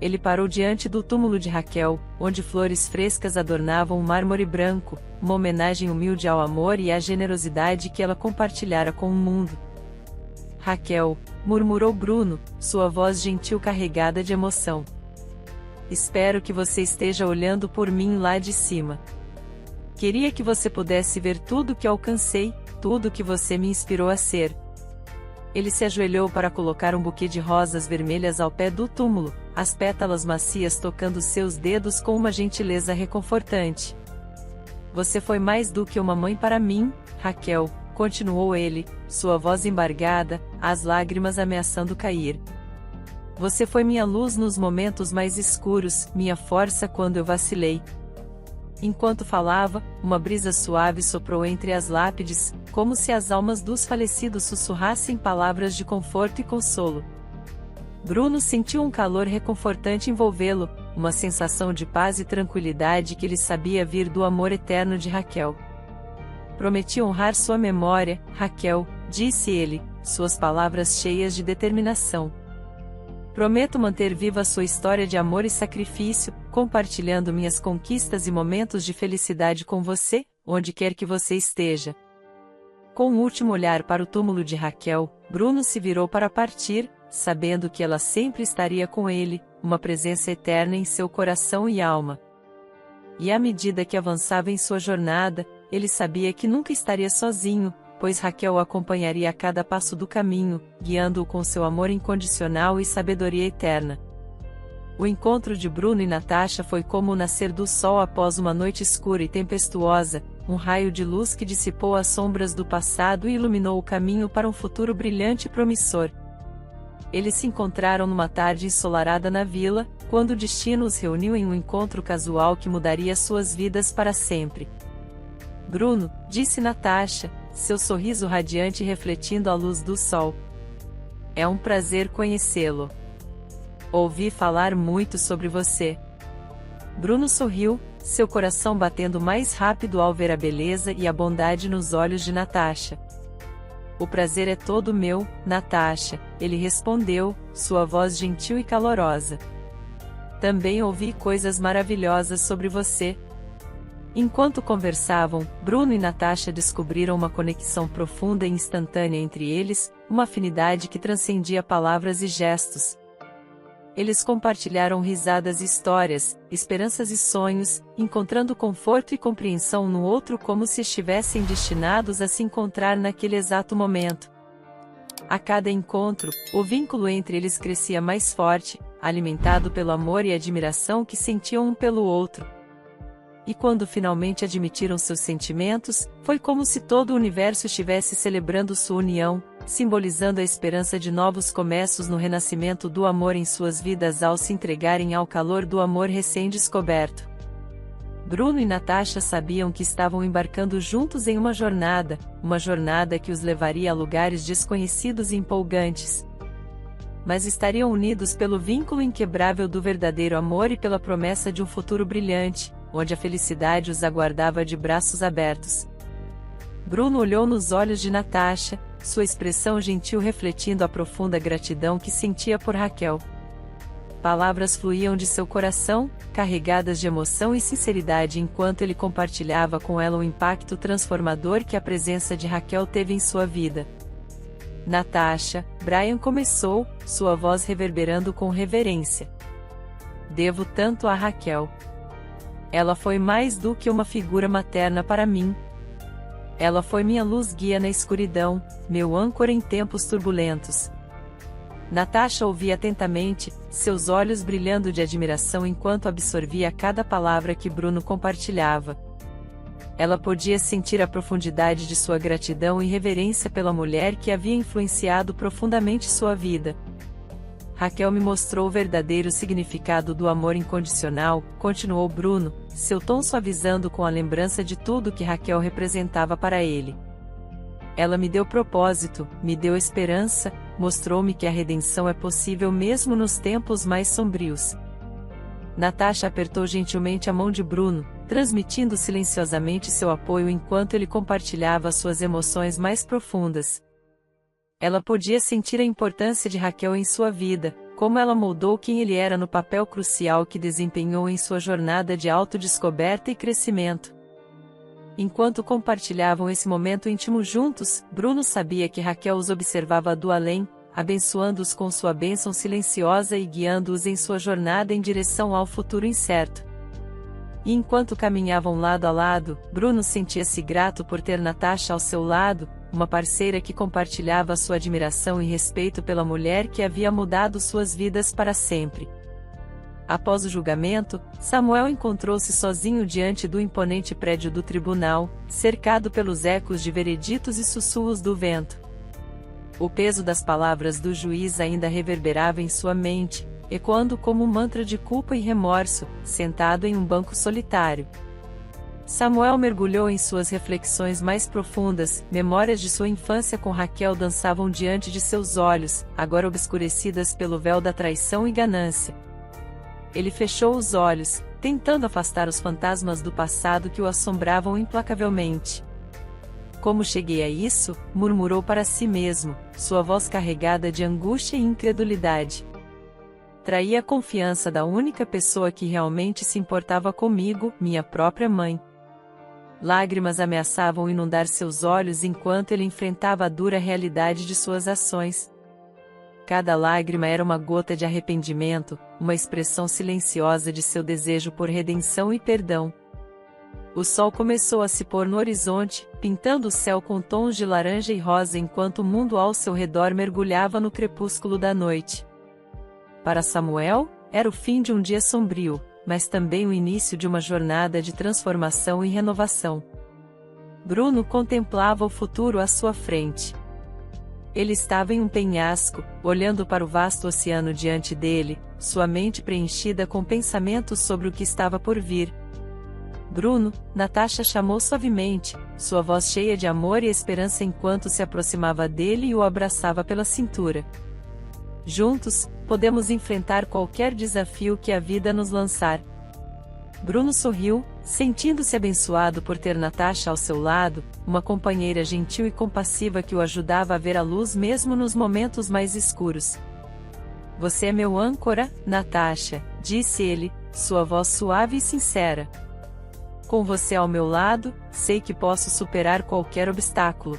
Ele parou diante do túmulo de Raquel, onde flores frescas adornavam o mármore branco, uma homenagem humilde ao amor e à generosidade que ela compartilhara com o mundo. Raquel, murmurou Bruno, sua voz gentil carregada de emoção. Espero que você esteja olhando por mim lá de cima. Queria que você pudesse ver tudo que alcancei, tudo que você me inspirou a ser. Ele se ajoelhou para colocar um buquê de rosas vermelhas ao pé do túmulo, as pétalas macias tocando seus dedos com uma gentileza reconfortante. Você foi mais do que uma mãe para mim, Raquel, continuou ele, sua voz embargada, as lágrimas ameaçando cair. Você foi minha luz nos momentos mais escuros, minha força quando eu vacilei. Enquanto falava, uma brisa suave soprou entre as lápides, como se as almas dos falecidos sussurrassem palavras de conforto e consolo. Bruno sentiu um calor reconfortante envolvê-lo, uma sensação de paz e tranquilidade que ele sabia vir do amor eterno de Raquel. Prometi honrar sua memória, Raquel, disse ele, suas palavras cheias de determinação. Prometo manter viva sua história de amor e sacrifício, compartilhando minhas conquistas e momentos de felicidade com você, onde quer que você esteja. Com um último olhar para o túmulo de Raquel, Bruno se virou para partir, sabendo que ela sempre estaria com ele, uma presença eterna em seu coração e alma. E à medida que avançava em sua jornada, ele sabia que nunca estaria sozinho, pois Raquel o acompanharia a cada passo do caminho, guiando-o com seu amor incondicional e sabedoria eterna. O encontro de Bruno e Natasha foi como o nascer do sol após uma noite escura e tempestuosa, um raio de luz que dissipou as sombras do passado e iluminou o caminho para um futuro brilhante e promissor. Eles se encontraram numa tarde ensolarada na vila, quando o destino os reuniu em um encontro casual que mudaria suas vidas para sempre. Bruno, disse Natasha, seu sorriso radiante refletindo a luz do sol. É um prazer conhecê-lo. Ouvi falar muito sobre você. Bruno sorriu, seu coração batendo mais rápido ao ver a beleza e a bondade nos olhos de Natasha. O prazer é todo meu, Natasha, ele respondeu, sua voz gentil e calorosa. Também ouvi coisas maravilhosas sobre você. Enquanto conversavam, Bruno e Natasha descobriram uma conexão profunda e instantânea entre eles, uma afinidade que transcendia palavras e gestos. Eles compartilharam risadas e histórias, esperanças e sonhos, encontrando conforto e compreensão no outro como se estivessem destinados a se encontrar naquele exato momento. A cada encontro, o vínculo entre eles crescia mais forte, alimentado pelo amor e admiração que sentiam um pelo outro. E quando finalmente admitiram seus sentimentos, foi como se todo o universo estivesse celebrando sua união, simbolizando a esperança de novos começos no renascimento do amor em suas vidas ao se entregarem ao calor do amor recém-descoberto. Bruno e Natasha sabiam que estavam embarcando juntos em uma jornada que os levaria a lugares desconhecidos e empolgantes. Mas estariam unidos pelo vínculo inquebrável do verdadeiro amor e pela promessa de um futuro brilhante, onde a felicidade os aguardava de braços abertos. Bruno olhou nos olhos de Natasha, sua expressão gentil refletindo a profunda gratidão que sentia por Raquel. Palavras fluíam de seu coração, carregadas de emoção e sinceridade enquanto ele compartilhava com ela o impacto transformador que a presença de Raquel teve em sua vida. Natasha, Brian começou, sua voz reverberando com reverência. Devo tanto a Raquel. Ela foi mais do que uma figura materna para mim. Ela foi minha luz guia na escuridão, meu âncora em tempos turbulentos. Natasha ouvia atentamente, seus olhos brilhando de admiração enquanto absorvia cada palavra que Bruno compartilhava. Ela podia sentir a profundidade de sua gratidão e reverência pela mulher que havia influenciado profundamente sua vida. Raquel me mostrou o verdadeiro significado do amor incondicional, continuou Bruno, seu tom suavizando com a lembrança de tudo que Raquel representava para ele. Ela me deu propósito, me deu esperança, mostrou-me que a redenção é possível mesmo nos tempos mais sombrios. Natasha apertou gentilmente a mão de Bruno, transmitindo silenciosamente seu apoio enquanto ele compartilhava suas emoções mais profundas. Ela podia sentir a importância de Raquel em sua vida, como ela moldou quem ele era no papel crucial que desempenhou em sua jornada de autodescoberta e crescimento. Enquanto compartilhavam esse momento íntimo juntos, Bruno sabia que Raquel os observava do além, abençoando-os com sua bênção silenciosa e guiando-os em sua jornada em direção ao futuro incerto. E enquanto caminhavam lado a lado, Bruno sentia-se grato por ter Natasha ao seu lado, uma parceira que compartilhava sua admiração e respeito pela mulher que havia mudado suas vidas para sempre. Após o julgamento, Samuel encontrou-se sozinho diante do imponente prédio do tribunal, cercado pelos ecos de vereditos e sussurros do vento. O peso das palavras do juiz ainda reverberava em sua mente, ecoando como um mantra de culpa e remorso, sentado em um banco solitário. Samuel mergulhou em suas reflexões mais profundas, memórias de sua infância com Raquel dançavam diante de seus olhos, agora obscurecidas pelo véu da traição e ganância. Ele fechou os olhos, tentando afastar os fantasmas do passado que o assombravam implacavelmente. Como cheguei a isso? Murmurou para si mesmo, sua voz carregada de angústia e incredulidade. Traí a confiança da única pessoa que realmente se importava comigo, minha própria mãe. Lágrimas ameaçavam inundar seus olhos enquanto ele enfrentava a dura realidade de suas ações. Cada lágrima era uma gota de arrependimento, uma expressão silenciosa de seu desejo por redenção e perdão. O sol começou a se pôr no horizonte, pintando o céu com tons de laranja e rosa enquanto o mundo ao seu redor mergulhava no crepúsculo da noite. Para Samuel, era o fim de um dia sombrio, mas também o início de uma jornada de transformação e renovação. Bruno contemplava o futuro à sua frente. Ele estava em um penhasco, olhando para o vasto oceano diante dele, sua mente preenchida com pensamentos sobre o que estava por vir. Bruno, Natasha chamou suavemente, sua voz cheia de amor e esperança enquanto se aproximava dele e o abraçava pela cintura. Juntos, podemos enfrentar qualquer desafio que a vida nos lançar. Bruno sorriu, sentindo-se abençoado por ter Natasha ao seu lado, uma companheira gentil e compassiva que o ajudava a ver a luz mesmo nos momentos mais escuros. Você é meu âncora, Natasha, disse ele, sua voz suave e sincera. Com você ao meu lado, sei que posso superar qualquer obstáculo.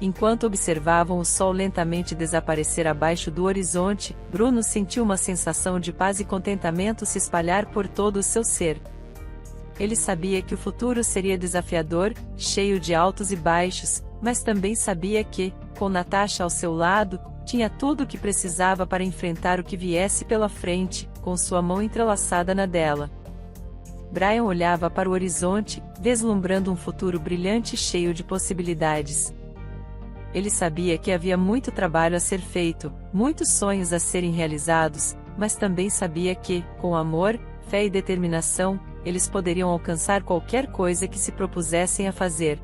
Enquanto observavam o sol lentamente desaparecer abaixo do horizonte, Bruno sentiu uma sensação de paz e contentamento se espalhar por todo o seu ser. Ele sabia que o futuro seria desafiador, cheio de altos e baixos, mas também sabia que, com Natasha ao seu lado, tinha tudo o que precisava para enfrentar o que viesse pela frente, com sua mão entrelaçada na dela. Brian olhava para o horizonte, vislumbrando um futuro brilhante e cheio de possibilidades. Ele sabia que havia muito trabalho a ser feito, muitos sonhos a serem realizados, mas também sabia que, com amor, fé e determinação, eles poderiam alcançar qualquer coisa que se propusessem a fazer.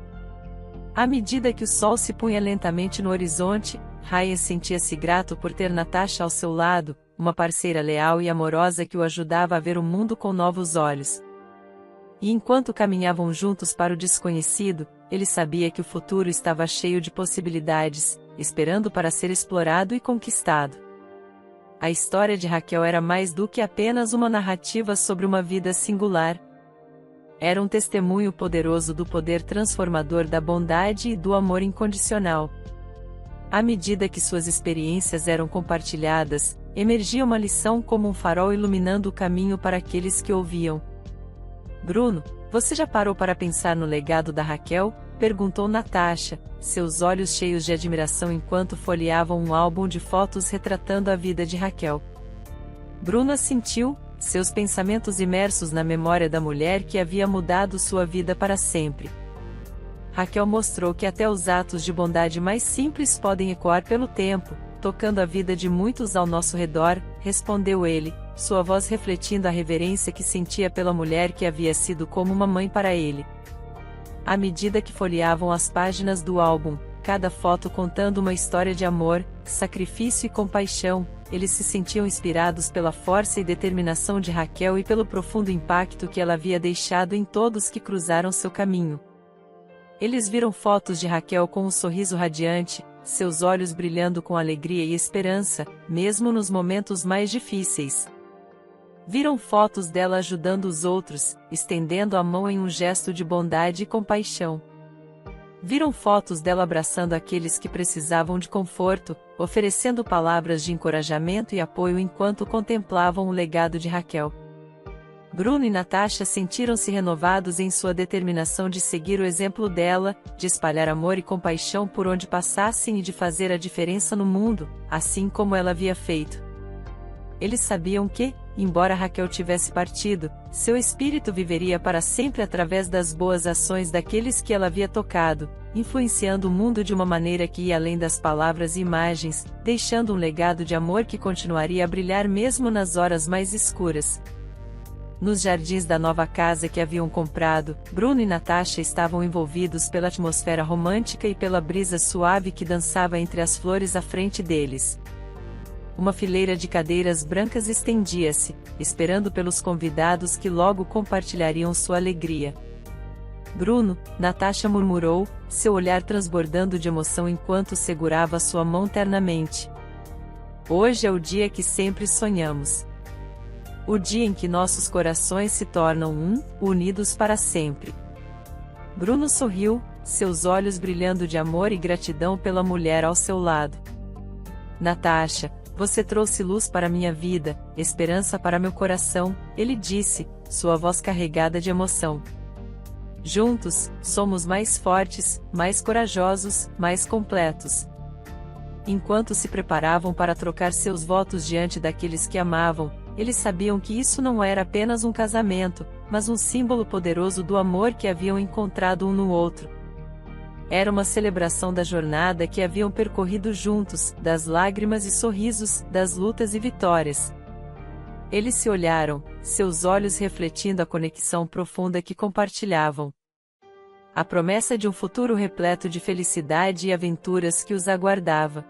À medida que o sol se punha lentamente no horizonte, Ryan sentia-se grato por ter Natasha ao seu lado, uma parceira leal e amorosa que o ajudava a ver o mundo com novos olhos. E enquanto caminhavam juntos para o desconhecido, ele sabia que o futuro estava cheio de possibilidades, esperando para ser explorado e conquistado. A história de Raquel era mais do que apenas uma narrativa sobre uma vida singular. Era um testemunho poderoso do poder transformador da bondade e do amor incondicional. À medida que suas experiências eram compartilhadas, emergia uma lição como um farol iluminando o caminho para aqueles que ouviam. Bruno, você já parou para pensar no legado da Raquel? Perguntou Natasha, seus olhos cheios de admiração enquanto folheavam um álbum de fotos retratando a vida de Raquel. Bruno assentiu, seus pensamentos imersos na memória da mulher que havia mudado sua vida para sempre. Raquel mostrou que até os atos de bondade mais simples podem ecoar pelo tempo, tocando a vida de muitos ao nosso redor, respondeu ele, sua voz refletindo a reverência que sentia pela mulher que havia sido como uma mãe para ele. À medida que folheavam as páginas do álbum, cada foto contando uma história de amor, sacrifício e compaixão, eles se sentiam inspirados pela força e determinação de Raquel e pelo profundo impacto que ela havia deixado em todos que cruzaram seu caminho. Eles viram fotos de Raquel com um sorriso radiante, seus olhos brilhando com alegria e esperança, mesmo nos momentos mais difíceis. Viram fotos dela ajudando os outros, estendendo a mão em um gesto de bondade e compaixão. Viram fotos dela abraçando aqueles que precisavam de conforto, oferecendo palavras de encorajamento e apoio enquanto contemplavam o legado de Raquel. Bruno e Natasha sentiram-se renovados em sua determinação de seguir o exemplo dela, de espalhar amor e compaixão por onde passassem e de fazer a diferença no mundo, assim como ela havia feito. Eles sabiam que, embora Raquel tivesse partido, seu espírito viveria para sempre através das boas ações daqueles que ela havia tocado, influenciando o mundo de uma maneira que ia além das palavras e imagens, deixando um legado de amor que continuaria a brilhar mesmo nas horas mais escuras. Nos jardins da nova casa que haviam comprado, Bruno e Natasha estavam envolvidos pela atmosfera romântica e pela brisa suave que dançava entre as flores à frente deles. Uma fileira de cadeiras brancas estendia-se, esperando pelos convidados que logo compartilhariam sua alegria. Bruno, Natasha murmurou, seu olhar transbordando de emoção enquanto segurava sua mão ternamente. Hoje é o dia que sempre sonhamos. O dia em que nossos corações se tornam unidos para sempre. Bruno sorriu, seus olhos brilhando de amor e gratidão pela mulher ao seu lado. Natasha, você trouxe luz para minha vida, esperança para meu coração, ele disse, sua voz carregada de emoção. Juntos, somos mais fortes, mais corajosos, mais completos. Enquanto se preparavam para trocar seus votos diante daqueles que amavam, eles sabiam que isso não era apenas um casamento, mas um símbolo poderoso do amor que haviam encontrado um no outro. Era uma celebração da jornada que haviam percorrido juntos, das lágrimas e sorrisos, das lutas e vitórias. Eles se olharam, seus olhos refletindo a conexão profunda que compartilhavam. A promessa de um futuro repleto de felicidade e aventuras que os aguardava.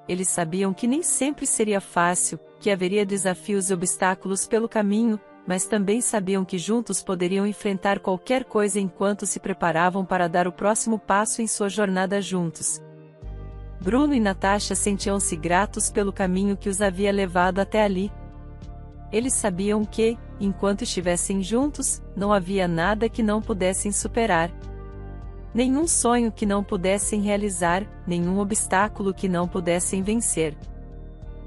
Eles sabiam que nem sempre seria fácil, que haveria desafios e obstáculos pelo caminho, mas também sabiam que juntos poderiam enfrentar qualquer coisa enquanto se preparavam para dar o próximo passo em sua jornada juntos. Bruno e Natasha sentiam-se gratos pelo caminho que os havia levado até ali. Eles sabiam que, enquanto estivessem juntos, não havia nada que não pudessem superar. Nenhum sonho que não pudessem realizar, nenhum obstáculo que não pudessem vencer.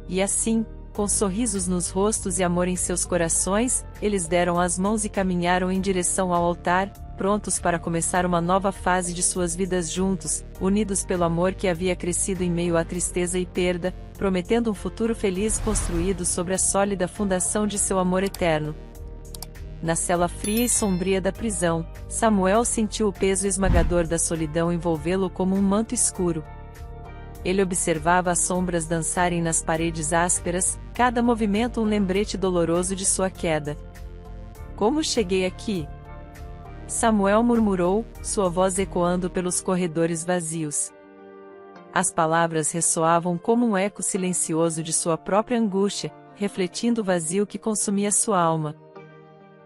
E assim, com sorrisos nos rostos e amor em seus corações, eles deram as mãos e caminharam em direção ao altar, prontos para começar uma nova fase de suas vidas juntos, unidos pelo amor que havia crescido em meio à tristeza e perda, prometendo um futuro feliz construído sobre a sólida fundação de seu amor eterno. Na cela fria e sombria da prisão, Samuel sentiu o peso esmagador da solidão envolvê-lo como um manto escuro. Ele observava as sombras dançarem nas paredes ásperas, cada movimento um lembrete doloroso de sua queda. Como cheguei aqui? Samuel murmurou, sua voz ecoando pelos corredores vazios. As palavras ressoavam como um eco silencioso de sua própria angústia, refletindo o vazio que consumia sua alma.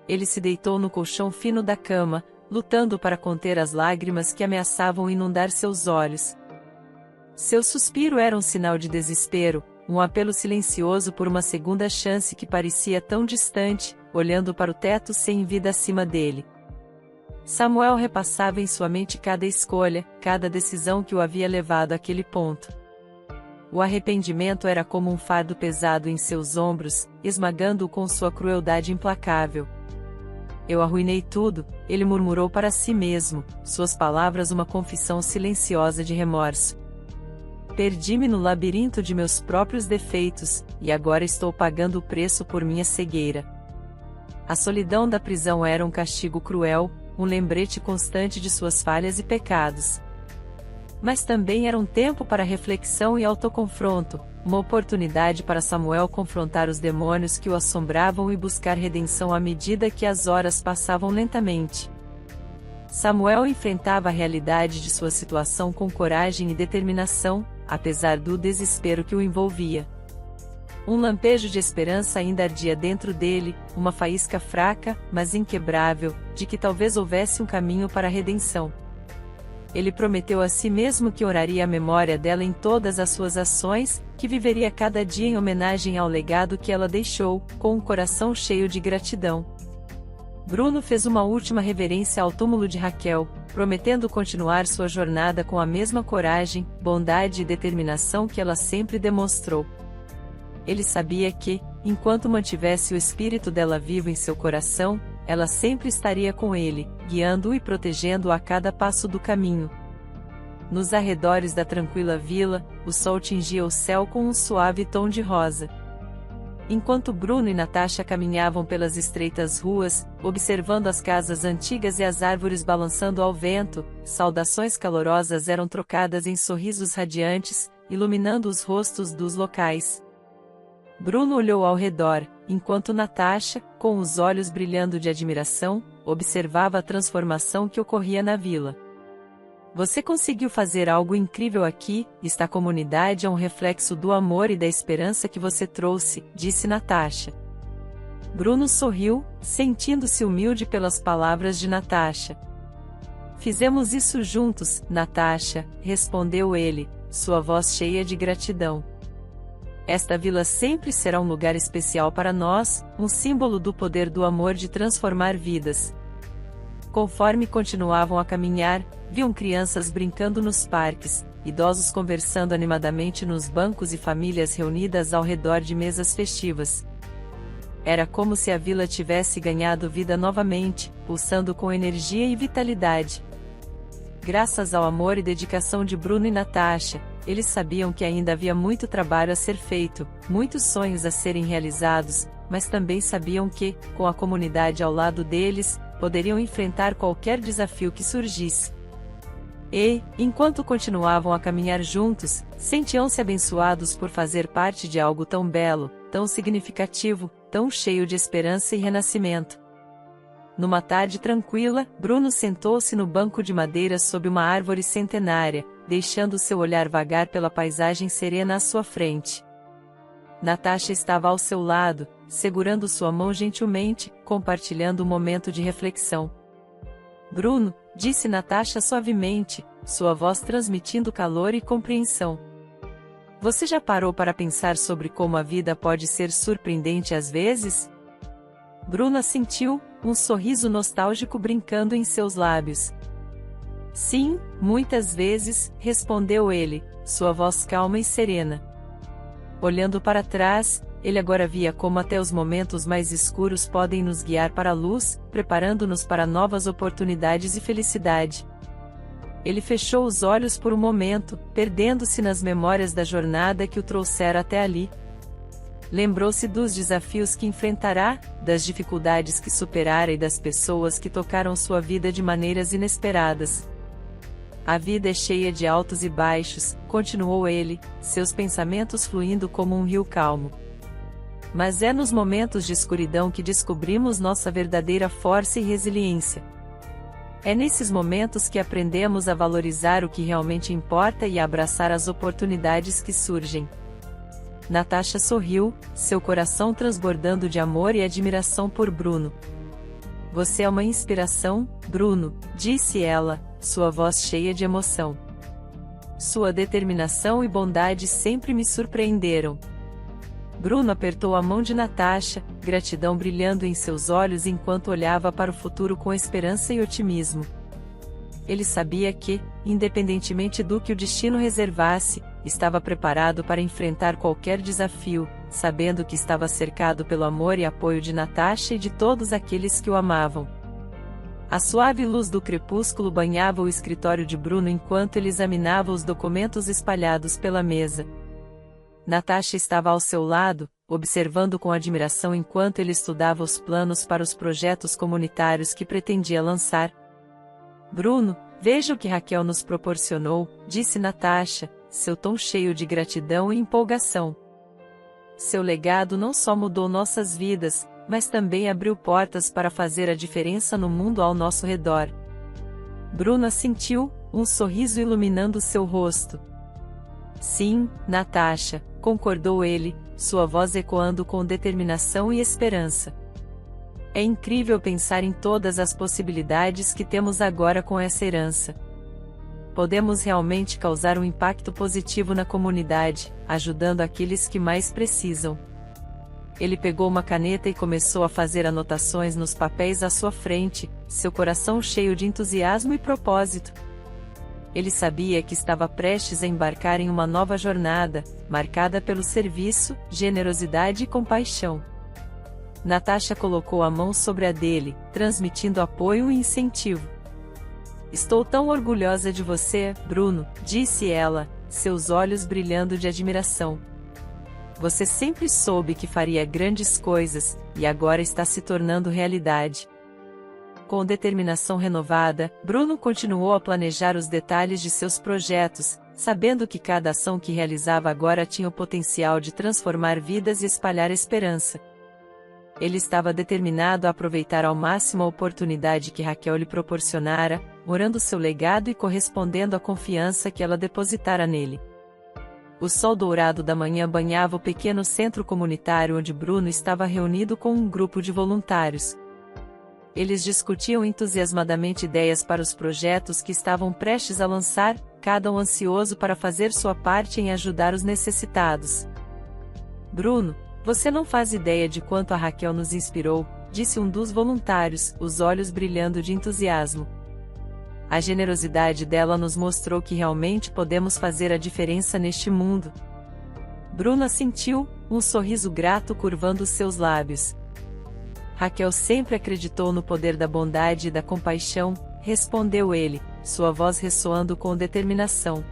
Ele se deitou no colchão fino da cama, lutando para conter as lágrimas que ameaçavam inundar seus olhos. Seu suspiro era um sinal de desespero, um apelo silencioso por uma segunda chance que parecia tão distante, olhando para o teto sem vida acima dele. Samuel repassava em sua mente cada escolha, cada decisão que o havia levado àquele ponto. O arrependimento era como um fardo pesado em seus ombros, esmagando-o com sua crueldade implacável. Eu arruinei tudo, ele murmurou para si mesmo, suas palavras uma confissão silenciosa de remorso. Perdi-me no labirinto de meus próprios defeitos, e agora estou pagando o preço por minha cegueira. A solidão da prisão era um castigo cruel, um lembrete constante de suas falhas e pecados. Mas também era um tempo para reflexão e autoconfronto, uma oportunidade para Samuel confrontar os demônios que o assombravam e buscar redenção à medida que as horas passavam lentamente. Samuel enfrentava a realidade de sua situação com coragem e determinação, apesar do desespero que o envolvia. Um lampejo de esperança ainda ardia dentro dele, uma faísca fraca, mas inquebrável, de que talvez houvesse um caminho para a redenção. Ele prometeu a si mesmo que oraria a memória dela em todas as suas ações, que viveria cada dia em homenagem ao legado que ela deixou, com um coração cheio de gratidão. Bruno fez uma última reverência ao túmulo de Raquel, prometendo continuar sua jornada com a mesma coragem, bondade e determinação que ela sempre demonstrou. Ele sabia que, enquanto mantivesse o espírito dela vivo em seu coração, ela sempre estaria com ele, guiando-o e protegendo-o a cada passo do caminho. Nos arredores da tranquila vila, o sol tingia o céu com um suave tom de rosa. Enquanto Bruno e Natasha caminhavam pelas estreitas ruas, observando as casas antigas e as árvores balançando ao vento, saudações calorosas eram trocadas em sorrisos radiantes, iluminando os rostos dos locais. Bruno olhou ao redor, enquanto Natasha, com os olhos brilhando de admiração, observava a transformação que ocorria na vila. Você conseguiu fazer algo incrível aqui, esta comunidade é um reflexo do amor e da esperança que você trouxe, disse Natasha. Bruno sorriu, sentindo-se humilde pelas palavras de Natasha. Fizemos isso juntos, Natasha, respondeu ele, sua voz cheia de gratidão. Esta vila sempre será um lugar especial para nós, um símbolo do poder do amor de transformar vidas. Conforme continuavam a caminhar, viam crianças brincando nos parques, idosos conversando animadamente nos bancos e famílias reunidas ao redor de mesas festivas. Era como se a vila tivesse ganhado vida novamente, pulsando com energia e vitalidade. Graças ao amor e dedicação de Bruno e Natasha, eles sabiam que ainda havia muito trabalho a ser feito, muitos sonhos a serem realizados, mas também sabiam que, com a comunidade ao lado deles, poderiam enfrentar qualquer desafio que surgisse. E, enquanto continuavam a caminhar juntos, sentiam-se abençoados por fazer parte de algo tão belo, tão significativo, tão cheio de esperança e renascimento. Numa tarde tranquila, Bruno sentou-se no banco de madeira sob uma árvore centenária, deixando seu olhar vagar pela paisagem serena à sua frente. Natasha estava ao seu lado, segurando sua mão gentilmente, compartilhando um momento de reflexão. Bruno, disse Natasha suavemente, sua voz transmitindo calor e compreensão. Você já parou para pensar sobre como a vida pode ser surpreendente às vezes? Bruno assentiu, um sorriso nostálgico brincando em seus lábios. Sim, muitas vezes, respondeu ele, sua voz calma e serena. Olhando para trás, ele agora via como até os momentos mais escuros podem nos guiar para a luz, preparando-nos para novas oportunidades e felicidade. Ele fechou os olhos por um momento, perdendo-se nas memórias da jornada que o trouxera até ali. Lembrou-se dos desafios que enfrentará, das dificuldades que superara e das pessoas que tocaram sua vida de maneiras inesperadas. A vida é cheia de altos e baixos, continuou ele, seus pensamentos fluindo como um rio calmo. Mas é nos momentos de escuridão que descobrimos nossa verdadeira força e resiliência. É nesses momentos que aprendemos a valorizar o que realmente importa e a abraçar as oportunidades que surgem. Natasha sorriu, seu coração transbordando de amor e admiração por Bruno. Você é uma inspiração, Bruno, disse ela, sua voz cheia de emoção. Sua determinação e bondade sempre me surpreenderam. Bruno apertou a mão de Natasha, gratidão brilhando em seus olhos enquanto olhava para o futuro com esperança e otimismo. Ele sabia que, independentemente do que o destino reservasse, estava preparado para enfrentar qualquer desafio, sabendo que estava cercado pelo amor e apoio de Natasha e de todos aqueles que o amavam. A suave luz do crepúsculo banhava o escritório de Bruno enquanto ele examinava os documentos espalhados pela mesa. Natasha estava ao seu lado, observando com admiração enquanto ele estudava os planos para os projetos comunitários que pretendia lançar. Bruno, veja o que Raquel nos proporcionou, disse Natasha, seu tom cheio de gratidão e empolgação. Seu legado não só mudou nossas vidas, mas também abriu portas para fazer a diferença no mundo ao nosso redor. Bruno assentiu, um sorriso iluminando seu rosto. Sim, Natasha, concordou ele, sua voz ecoando com determinação e esperança. É incrível pensar em todas as possibilidades que temos agora com essa herança. Podemos realmente causar um impacto positivo na comunidade, ajudando aqueles que mais precisam. Ele pegou uma caneta e começou a fazer anotações nos papéis à sua frente, seu coração cheio de entusiasmo e propósito. Ele sabia que estava prestes a embarcar em uma nova jornada, marcada pelo serviço, generosidade e compaixão. Natasha colocou a mão sobre a dele, transmitindo apoio e incentivo. Estou tão orgulhosa de você, Bruno, disse ela, seus olhos brilhando de admiração. Você sempre soube que faria grandes coisas, e agora está se tornando realidade. Com determinação renovada, Bruno continuou a planejar os detalhes de seus projetos, sabendo que cada ação que realizava agora tinha o potencial de transformar vidas e espalhar esperança. Ele estava determinado a aproveitar ao máximo a oportunidade que Raquel lhe proporcionara, honrando seu legado e correspondendo à confiança que ela depositara nele. O sol dourado da manhã banhava o pequeno centro comunitário onde Bruno estava reunido com um grupo de voluntários. Eles discutiam entusiasmadamente ideias para os projetos que estavam prestes a lançar, cada um ansioso para fazer sua parte em ajudar os necessitados. Bruno, você não faz ideia de quanto a Raquel nos inspirou, disse um dos voluntários, os olhos brilhando de entusiasmo. A generosidade dela nos mostrou que realmente podemos fazer a diferença neste mundo. Bruno assentiu, um sorriso grato curvando seus lábios. Raquel sempre acreditou no poder da bondade e da compaixão, respondeu ele, sua voz ressoando com determinação.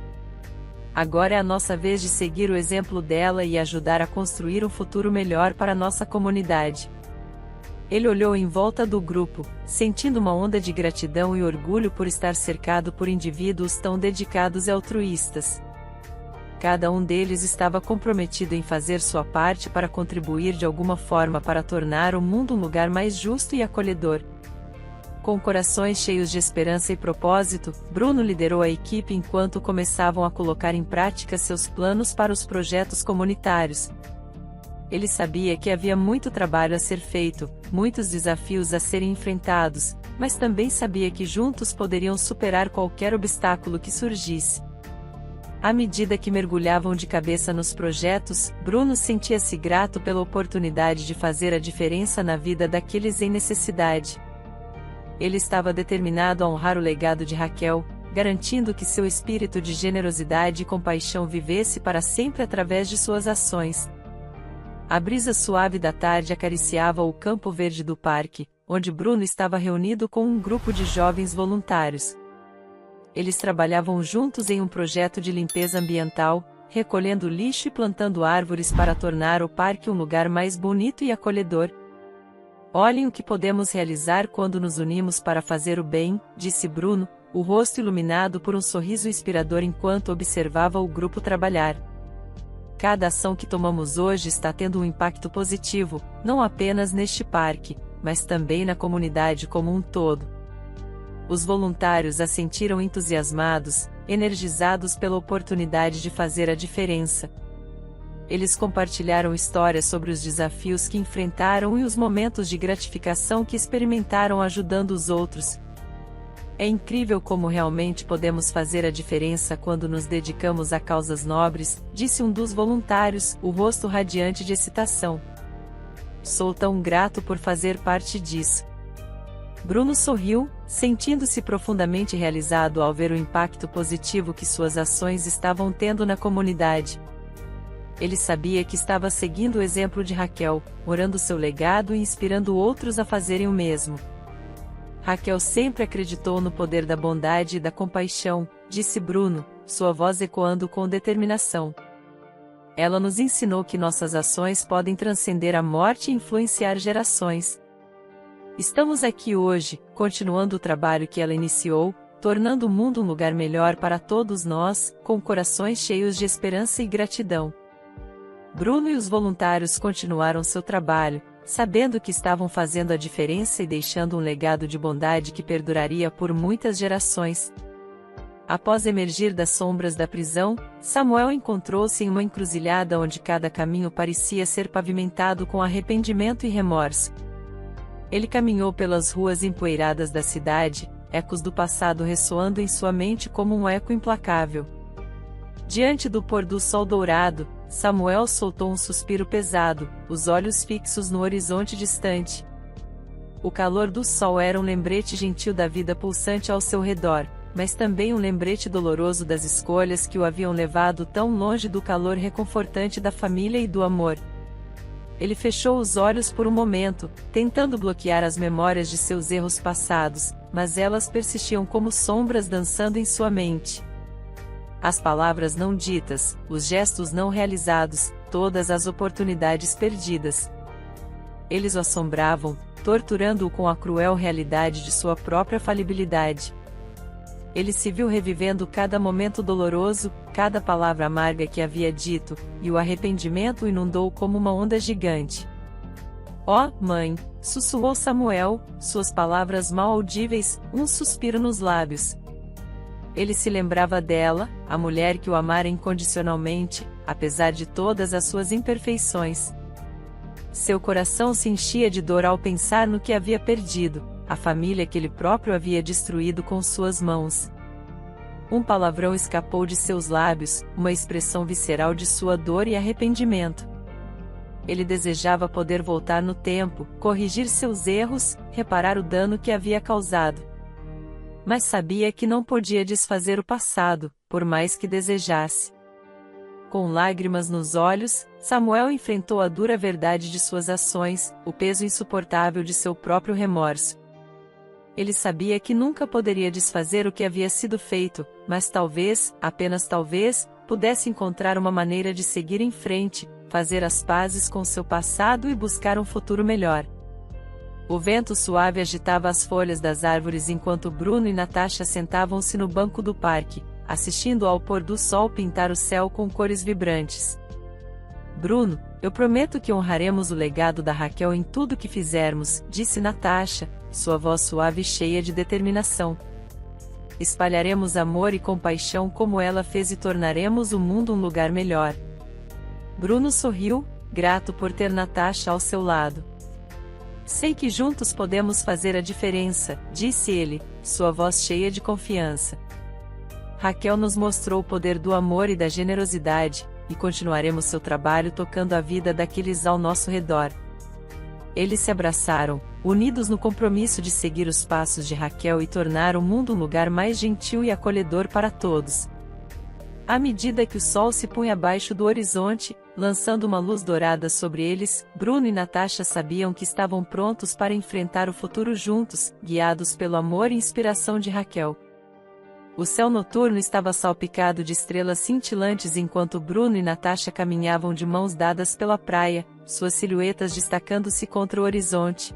Agora é a nossa vez de seguir o exemplo dela e ajudar a construir um futuro melhor para nossa comunidade. Ele olhou em volta do grupo, sentindo uma onda de gratidão e orgulho por estar cercado por indivíduos tão dedicados e altruístas. Cada um deles estava comprometido em fazer sua parte para contribuir de alguma forma para tornar o mundo um lugar mais justo e acolhedor. Com corações cheios de esperança e propósito, Bruno liderou a equipe enquanto começavam a colocar em prática seus planos para os projetos comunitários. Ele sabia que havia muito trabalho a ser feito, muitos desafios a serem enfrentados, mas também sabia que juntos poderiam superar qualquer obstáculo que surgisse. À medida que mergulhavam de cabeça nos projetos, Bruno sentia-se grato pela oportunidade de fazer a diferença na vida daqueles em necessidade. Ele estava determinado a honrar o legado de Raquel, garantindo que seu espírito de generosidade e compaixão vivesse para sempre através de suas ações. A brisa suave da tarde acariciava o campo verde do parque, onde Bruno estava reunido com um grupo de jovens voluntários. Eles trabalhavam juntos em um projeto de limpeza ambiental, recolhendo lixo e plantando árvores para tornar o parque um lugar mais bonito e acolhedor. "Olhem o que podemos realizar quando nos unimos para fazer o bem", disse Bruno, o rosto iluminado por um sorriso inspirador enquanto observava o grupo trabalhar. "Cada ação que tomamos hoje está tendo um impacto positivo, não apenas neste parque, mas também na comunidade como um todo." Os voluntários assentiram entusiasmados, energizados pela oportunidade de fazer a diferença. Eles compartilharam histórias sobre os desafios que enfrentaram e os momentos de gratificação que experimentaram ajudando os outros. "É incrível como realmente podemos fazer a diferença quando nos dedicamos a causas nobres", disse um dos voluntários, o rosto radiante de excitação. "Sou tão grato por fazer parte disso." Bruno sorriu, sentindo-se profundamente realizado ao ver o impacto positivo que suas ações estavam tendo na comunidade. Ele sabia que estava seguindo o exemplo de Raquel, orando seu legado e inspirando outros a fazerem o mesmo. "Raquel sempre acreditou no poder da bondade e da compaixão", disse Bruno, sua voz ecoando com determinação. "Ela nos ensinou que nossas ações podem transcender a morte e influenciar gerações. Estamos aqui hoje, continuando o trabalho que ela iniciou, tornando o mundo um lugar melhor para todos nós, com corações cheios de esperança e gratidão." Bruno e os voluntários continuaram seu trabalho, sabendo que estavam fazendo a diferença e deixando um legado de bondade que perduraria por muitas gerações. Após emergir das sombras da prisão, Samuel encontrou-se em uma encruzilhada onde cada caminho parecia ser pavimentado com arrependimento e remorso. Ele caminhou pelas ruas empoeiradas da cidade, ecos do passado ressoando em sua mente como um eco implacável. Diante do pôr do sol dourado, Samuel soltou um suspiro pesado, os olhos fixos no horizonte distante. O calor do sol era um lembrete gentil da vida pulsante ao seu redor, mas também um lembrete doloroso das escolhas que o haviam levado tão longe do calor reconfortante da família e do amor. Ele fechou os olhos por um momento, tentando bloquear as memórias de seus erros passados, mas elas persistiam como sombras dançando em sua mente. As palavras não ditas, os gestos não realizados, todas as oportunidades perdidas. Eles o assombravam, torturando-o com a cruel realidade de sua própria falibilidade. Ele se viu revivendo cada momento doloroso, cada palavra amarga que havia dito, e o arrependimento o inundou como uma onda gigante. "Ó, mãe", sussurrou Samuel, suas palavras mal audíveis, um suspiro nos lábios. Ele se lembrava dela, a mulher que o amara incondicionalmente, apesar de todas as suas imperfeições. Seu coração se enchia de dor ao pensar no que havia perdido, a família que ele próprio havia destruído com suas mãos. Um palavrão escapou de seus lábios, uma expressão visceral de sua dor e arrependimento. Ele desejava poder voltar no tempo, corrigir seus erros, reparar o dano que havia causado. Mas sabia que não podia desfazer o passado, por mais que desejasse. Com lágrimas nos olhos, Samuel enfrentou a dura verdade de suas ações, o peso insuportável de seu próprio remorso. Ele sabia que nunca poderia desfazer o que havia sido feito, mas talvez, apenas talvez, pudesse encontrar uma maneira de seguir em frente, fazer as pazes com seu passado e buscar um futuro melhor. O vento suave agitava as folhas das árvores enquanto Bruno e Natasha sentavam-se no banco do parque, assistindo ao pôr do sol pintar o céu com cores vibrantes. "Bruno, eu prometo que honraremos o legado da Raquel em tudo que fizermos", disse Natasha, sua voz suave e cheia de determinação. "Espalharemos amor e compaixão como ela fez e tornaremos o mundo um lugar melhor." Bruno sorriu, grato por ter Natasha ao seu lado. Sei que juntos podemos fazer a diferença, disse ele, sua voz cheia de confiança. Raquel nos mostrou o poder do amor e da generosidade, e continuaremos seu trabalho tocando a vida daqueles ao nosso redor. Eles se abraçaram, unidos no compromisso de seguir os passos de Raquel e tornar o mundo um lugar mais gentil e acolhedor para todos. À medida que o sol se punha abaixo do horizonte, lançando uma luz dourada sobre eles, Bruno e Natasha sabiam que estavam prontos para enfrentar o futuro juntos, guiados pelo amor e inspiração de Raquel. O céu noturno estava salpicado de estrelas cintilantes enquanto Bruno e Natasha caminhavam de mãos dadas pela praia, suas silhuetas destacando-se contra o horizonte.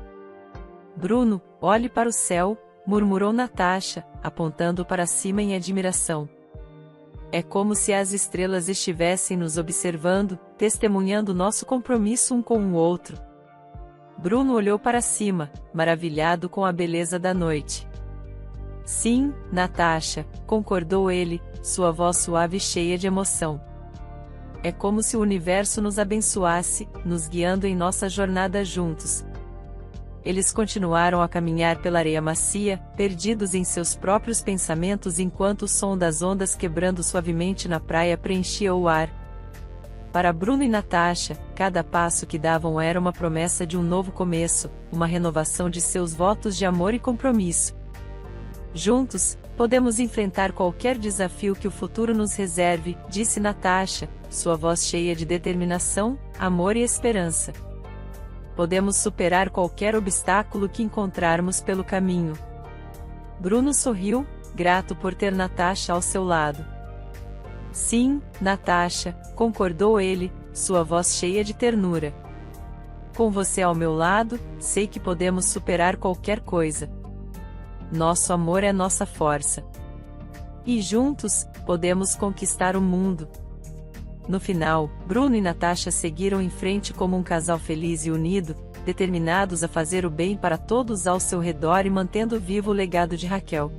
Bruno, olhe para o céu, murmurou Natasha, apontando para cima em admiração. É como se as estrelas estivessem nos observando, testemunhando nosso compromisso um com o outro. Bruno olhou para cima, maravilhado com a beleza da noite. Sim, Natasha, concordou ele, sua voz suave e cheia de emoção. É como se o universo nos abençoasse, nos guiando em nossa jornada juntos. Eles continuaram a caminhar pela areia macia, perdidos em seus próprios pensamentos enquanto o som das ondas quebrando suavemente na praia preenchia o ar. Para Bruno e Natasha, cada passo que davam era uma promessa de um novo começo, uma renovação de seus votos de amor e compromisso. Juntos, podemos enfrentar qualquer desafio que o futuro nos reserve, disse Natasha, sua voz cheia de determinação, amor e esperança. Podemos superar qualquer obstáculo que encontrarmos pelo caminho. Bruno sorriu, grato por ter Natasha ao seu lado. Sim, Natasha, concordou ele, sua voz cheia de ternura. Com você ao meu lado, sei que podemos superar qualquer coisa. Nosso amor é nossa força. E juntos, podemos conquistar o mundo. No final, Bruno e Natasha seguiram em frente como um casal feliz e unido, determinados a fazer o bem para todos ao seu redor e mantendo vivo o legado de Raquel.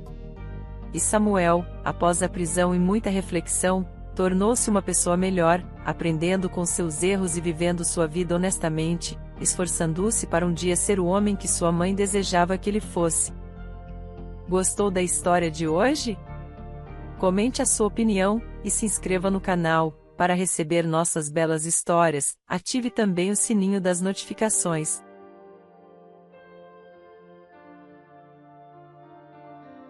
E Samuel, após a prisão e muita reflexão, tornou-se uma pessoa melhor, aprendendo com seus erros e vivendo sua vida honestamente, esforçando-se para um dia ser o homem que sua mãe desejava que ele fosse. Gostou da história de hoje? Comente a sua opinião, e se inscreva no canal, para receber nossas belas histórias. Ative também o sininho das notificações.